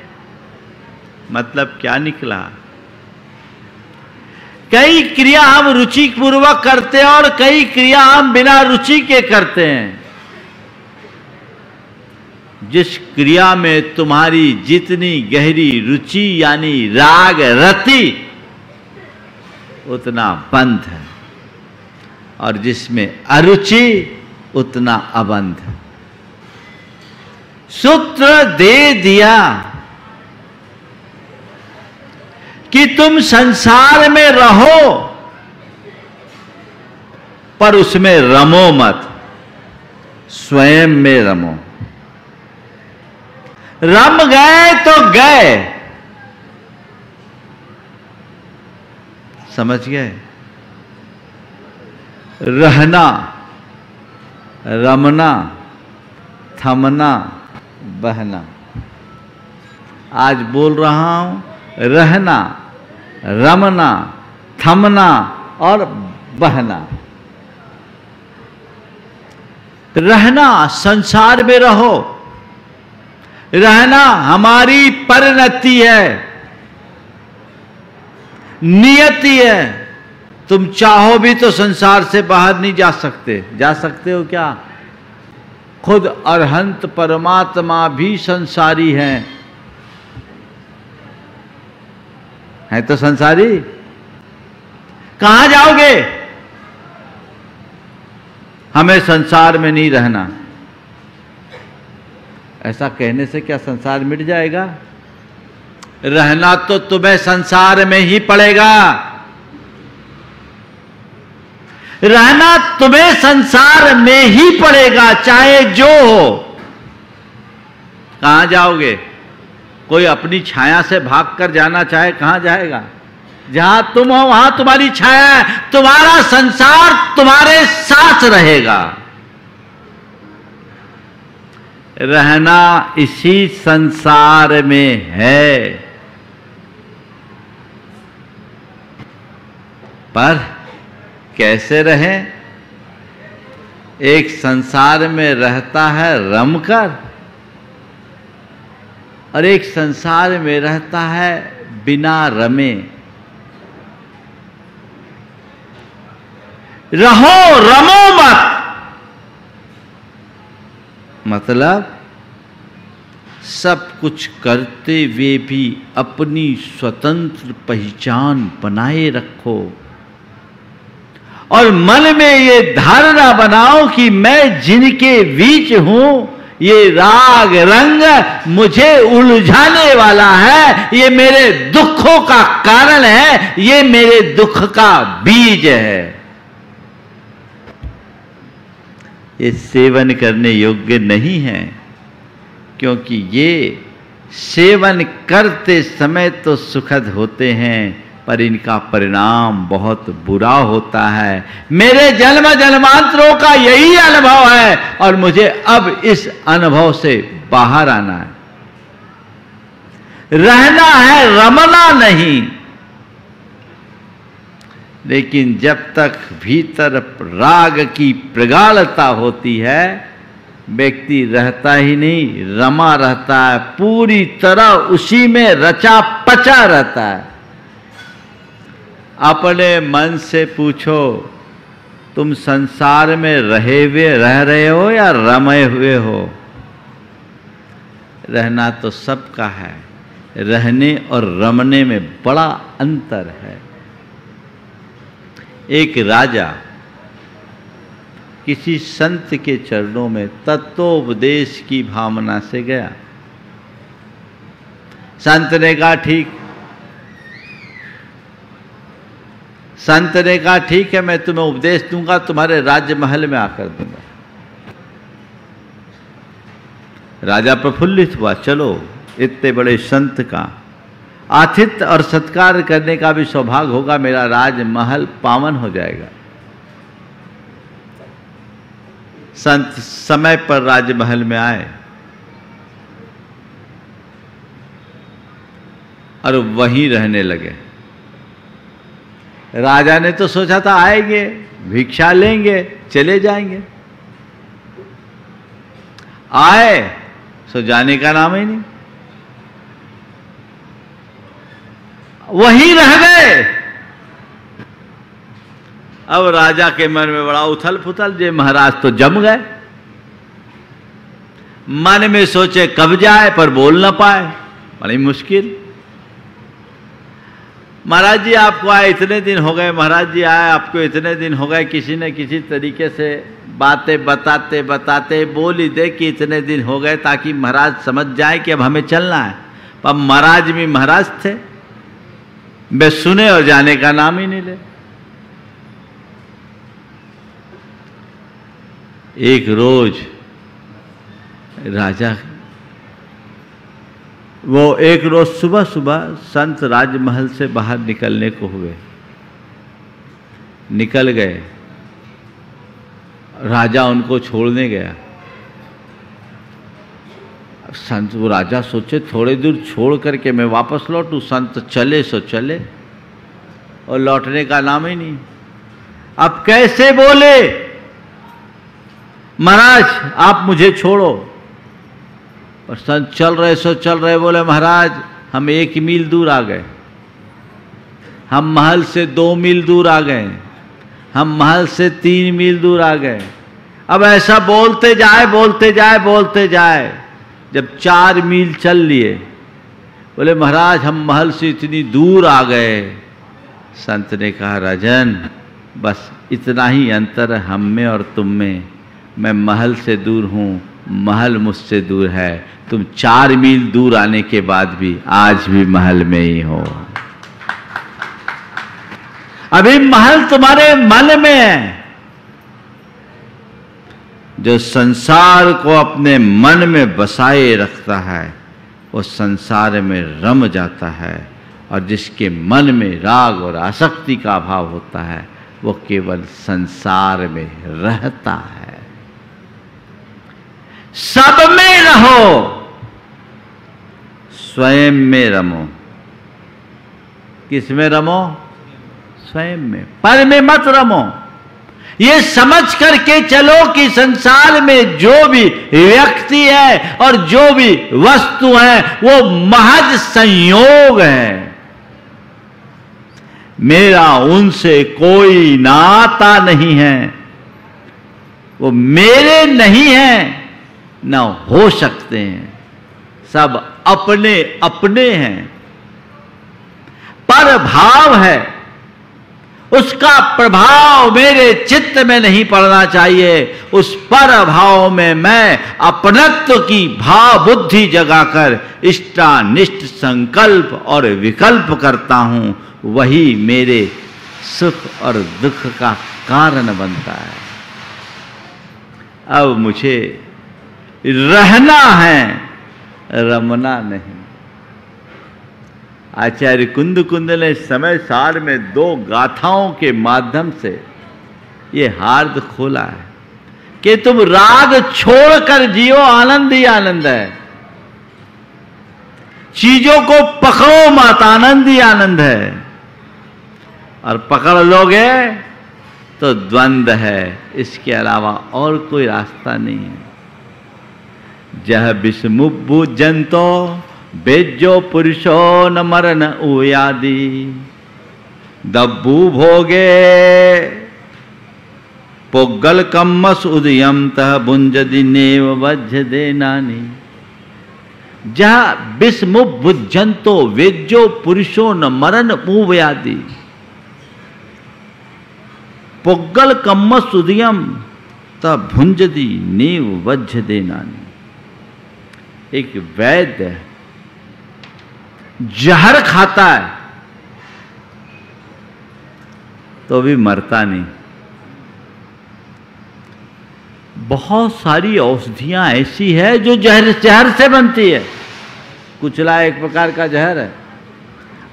मतलब क्या निकला? कई क्रिया हम रुचि पूर्वक करते हैं और कई क्रिया हम बिना रुचि के करते हैं। जिस क्रिया में तुम्हारी जितनी गहरी रुचि यानी राग रति उतना बंध है, और जिसमें अरुचि उतना अबंध है। सूत्र दे दिया कि तुम संसार में रहो पर उसमें रमो मत, स्वयं में रमो। रम गए तो गए, समझ गए? रहना, रमना, थमना, बहना। आज बोल रहा हूं, रहना, रमना, थमना और बहना। रहना, संसार में रहो। रहना हमारी परिणति है, नियति है। तुम चाहो भी तो संसार से बाहर नहीं जा सकते। जा सकते हो क्या? खुद अरहंत परमात्मा भी संसारी हैं। है तो संसारी। कहां जाओगे? हमें संसार में नहीं रहना। ऐसा कहने से क्या संसार मिट जाएगा? रहना तो तुम्हें संसार में ही पड़ेगा। रहना तुम्हें संसार में ही पड़ेगा, चाहे जो हो। कहां जाओगे? कोई अपनी छाया से भागकर जाना चाहे कहां जाएगा? जहां तुम हो वहां तुम्हारी छाया है। तुम्हारा संसार तुम्हारे साथ रहेगा। रहना इसी संसार में है, पर कैसे रहें? एक संसार में रहता है रमकर, और एक संसार में रहता है बिना रमे। रहो, रमो मत। मतलब सब कुछ करते हुए भी अपनी स्वतंत्र पहचान बनाए रखो, और मन में ये धारणा बनाओ कि मैं जिनके बीच हूं, ये राग रंग मुझे उलझाने वाला है, ये मेरे दुखों का कारण है, ये मेरे दुख का बीज है। ये सेवन करने योग्य नहीं है, क्योंकि ये सेवन करते समय तो सुखद होते हैं, पर इनका परिणाम बहुत बुरा होता है। मेरे जन्म जन्मांतरों का यही अनुभव है, और मुझे अब इस अनुभव से बाहर आना है। रहना है, रमना नहीं। लेकिन जब तक भीतर राग की प्रगाढ़ता होती है, व्यक्ति रहता ही नहीं, रमा रहता है, पूरी तरह उसी में रचा पचा रहता है। अपने मन से पूछो, तुम संसार में रह रहे हो या रमे हुए हो? रहना तो सबका है, रहने और रमने में बड़ा अंतर है। एक राजा किसी संत के चरणों में तत्वोपदेश की भावना से गया। संत ने कहा ठीक, संत ने कहा ठीक है, मैं तुम्हें उपदेश दूंगा, तुम्हारे राज्य महल में आकर दूंगा। राजा प्रफुल्लित हुआ, चलो इतने बड़े संत का आतिथ्य और सत्कार करने का भी सौभाग्य होगा, मेरा राजमहल पावन हो जाएगा। संत समय पर राजमहल में आए और वहीं रहने लगे। राजा ने तो सोचा था आएंगे, भिक्षा लेंगे, चले जाएंगे। आए सो जाने का नाम ही नहीं, वहीं रह गए। अब राजा के मन में बड़ा उथल पुथल, जे महाराज तो जम गए। मन में सोचे कब जाए पर बोल ना पाए, बड़ी मुश्किल। महाराज जी आपको आए इतने दिन हो गए, महाराज जी आए आपको इतने दिन हो गए, किसी न किसी तरीके से बातें बताते बताते बोल ही दे कि इतने दिन हो गए, ताकि महाराज समझ जाए कि अब हमें चलना है। पर महाराज भी महाराज थे, वे सुने और जाने का नाम ही नहीं ले। एक रोज राजा वो एक रोज सुबह सुबह संत राजमहल से बाहर निकलने को हुए, निकल गए। राजा उनको छोड़ने गया। संत वो राजा सोचे थोड़े दूर छोड़ करके मैं वापस लौटूं, संत चले सो चले और लौटने का नाम ही नहीं। अब कैसे बोले महाराज आप मुझे छोड़ो, और संत चल रहे सो चल रहे, बोले महाराज हम 1 मील दूर आ गए, हम महल से 2 मील दूर आ गए, हम महल से 3 मील दूर आ गए। अब ऐसा बोलते जाए बोलते जाए बोलते जाए, जब 4 मील चल लिए, बोले महाराज हम महल से इतनी दूर आ गए। संत ने कहा राजन बस इतना ही अंतर है हम में और तुम में, मैं महल से दूर हूँ, महल मुझसे दूर है, तुम 4 मील दूर आने के बाद भी आज भी महल में ही हो। अभी महल तुम्हारे मन में है। जो संसार को अपने मन में बसाए रखता है वो संसार में रम जाता है, और जिसके मन में राग और आसक्ति का अभाव होता है वो केवल संसार में रहता है। सब में रहो, स्वयं में रमो। किस में रमो? स्वयं में, पर में मत रमो। ये समझ करके चलो कि संसार में जो भी व्यक्ति है और जो भी वस्तु है वो महज संयोग है, मेरा उनसे कोई नाता नहीं है, वो मेरे नहीं है न हो सकते हैं, सब अपने अपने हैं। पर भाव है, उसका प्रभाव मेरे चित्त में नहीं पड़ना चाहिए। उस पर भाव में मैं अपनत्व की भाव बुद्धि जगाकर इष्टानिष्ट संकल्प और विकल्प करता हूं, वही मेरे सुख और दुख का कारण बनता है। अब मुझे रहना है, रमना नहीं। आचार्य कुंद कुंद ने समय सार में 2 गाथाओं के माध्यम से ये हार्द खोला है कि तुम राग छोड़कर जियो, आनंद ही आनंद है। चीजों को पकड़ो मत, आनंद ही आनंद है। और पकड़ लोगे तो द्वंद्व है, इसके अलावा और कोई रास्ता नहीं है। जह विषमुब्बु जंतो बेजो पुरुषो न मरण उयादि, दब्बू भोगे पुग्गल कम्मस उदयम तह बुंजदि नेव वज्र देनानी। जह विषमुब्बु जंतो वेज्यो पुरुषो न मरण उयादि, पुग्गल कम्मस उदयम तह भुंजदि नेव वज्र देनानी। एक वैद्य जहर खाता है तो भी मरता नहीं। बहुत सारी औषधियां ऐसी है जो जहर से बनती है। कुचला एक प्रकार का जहर है,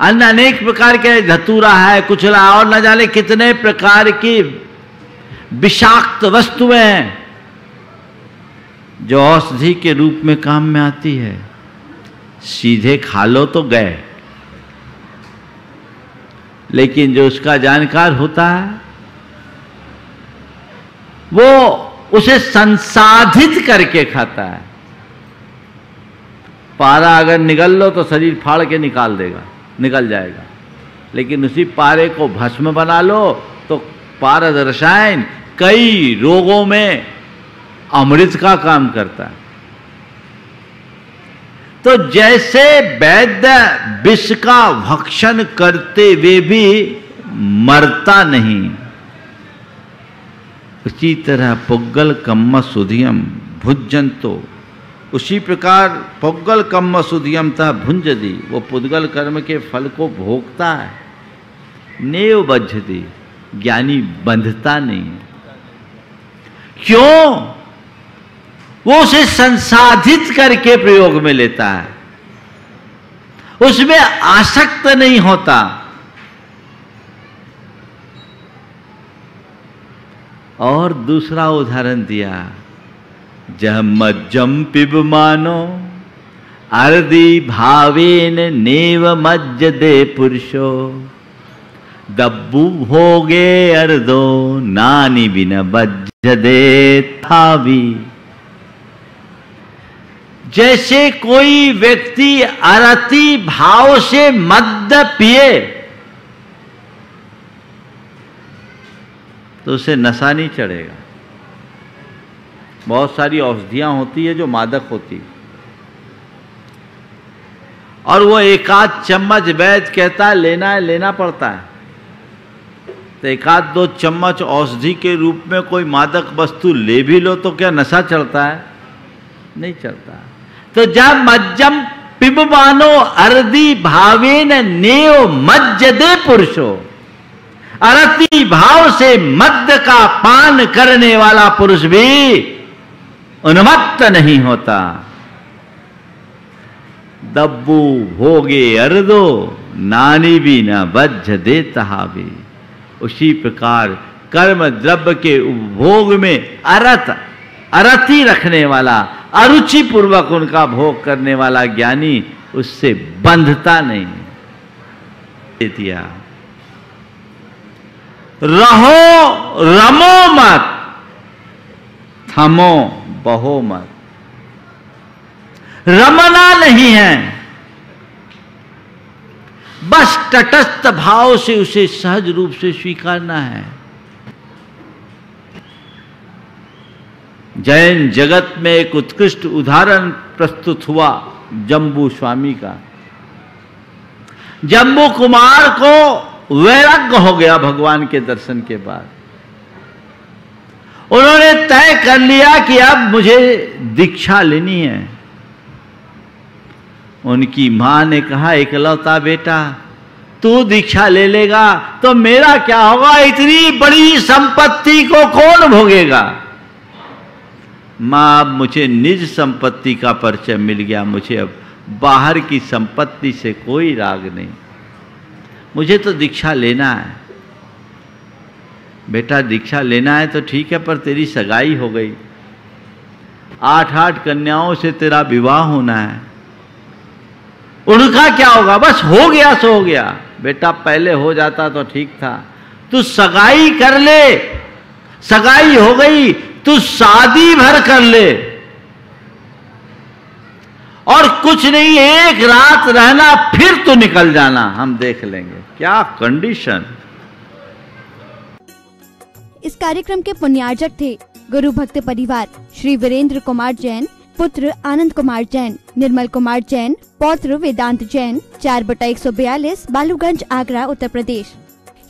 अन्य अनेक प्रकार के धतूरा है, कुचला और न जाने कितने प्रकार की विषाक्त वस्तुएं हैं जो औषधि के रूप में काम में आती है। सीधे खा लो तो गए, लेकिन जो उसका जानकार होता है वो उसे संसाधित करके खाता है। पारा अगर निगल लो तो शरीर फाड़ के निकाल जाएगा, लेकिन उसी पारे को भस्म बना लो तो पारद रसायन कई रोगों में अमृत का काम करता है। तो जैसे वैद्य विष का भक्षण करते हुए भी मरता नहीं, उसी तरह पुग्गल कम्म सुधियम भुज्जंतो, उसी प्रकार पुग्गल कम्म सुधियम तः भुंजति, वो पुद्गल कर्म के फल को भोगता है। नेव बज्झति, ज्ञानी बंधता नहीं। क्यों? वो उसे संसाधित करके प्रयोग में लेता है, उसमें आसक्त नहीं होता। और दूसरा उदाहरण दिया, जह मज्जम पिबमानो अर्धि भावेन नेव मज्जदे पुरुषो, दब्बू भोगे अर्धो नानी बिन बज्जदे थावी। जैसे कोई व्यक्ति अरति भाव से मद्य पिए तो उसे नशा नहीं चढ़ेगा। बहुत सारी औषधियां होती है जो मादक होती, और वो एक आध चम्मच वैद्य कहता है लेना है, लेना पड़ता है, तो एक आध दो चम्मच औषधि के रूप में कोई मादक वस्तु ले भी लो तो क्या नशा चढ़ता है? नहीं चढ़ता। तो जब मज्जम पिबमानो अर्धि भावेन नेव मज्जदे पुरुषो, अरति भाव से मद्य का पान करने वाला पुरुष भी उन्मत्त नहीं होता। दब्बू भोगे अर्धो नानी भी न बज्झ देता भी। उसी प्रकार कर्म द्रव्य के उपभोग में अरति रखने वाला, अरुचि पूर्वक उनका भोग करने वाला ज्ञानी उससे बंधता नहीं। दिया रहो रमो मत, थमो बहो मत। रमना नहीं है, बस तटस्थ भाव से उसे सहज रूप से स्वीकारना है। जैन जगत में एक उत्कृष्ट उदाहरण प्रस्तुत हुआ जम्बू स्वामी का। जम्बू कुमार को वैराग्य हो गया भगवान के दर्शन के बाद। उन्होंने तय कर लिया कि अब मुझे दीक्षा लेनी है। उनकी मां ने कहा, एकलौता बेटा तू दीक्षा ले लेगा तो मेरा क्या होगा? इतनी बड़ी संपत्ति को कौन भोगेगा? मां, अब मुझे निज संपत्ति का परिचय मिल गया, मुझे अब बाहर की संपत्ति से कोई राग नहीं, मुझे तो दीक्षा लेना है। बेटा दीक्षा लेना है तो ठीक है, पर तेरी सगाई हो गई, 8 कन्याओं से तेरा विवाह होना है, उनका क्या होगा? बस हो गया सो हो गया। बेटा पहले हो जाता तो ठीक था, तू सगाई कर ले, सगाई हो गई तू शादी भर कर ले, और कुछ नहीं, एक रात रहना फिर तो निकल जाना, हम देख लेंगे। क्या कंडीशन। इस कार्यक्रम के पुण्यार्जक थे गुरु भक्त परिवार श्री वीरेंद्र कुमार जैन, पुत्र आनंद कुमार जैन, निर्मल कुमार जैन, पौत्र वेदांत जैन, 4/142 बालूगंज आगरा उत्तर प्रदेश।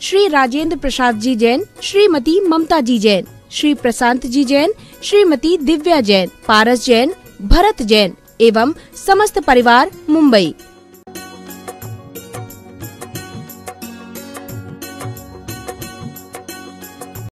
श्री राजेंद्र प्रसाद जी जैन, श्रीमती ममता जी जैन, श्री प्रशांत जी जैन, श्रीमती दिव्या जैन, पारस जैन, भरत जैन एवं समस्त परिवार मुंबई।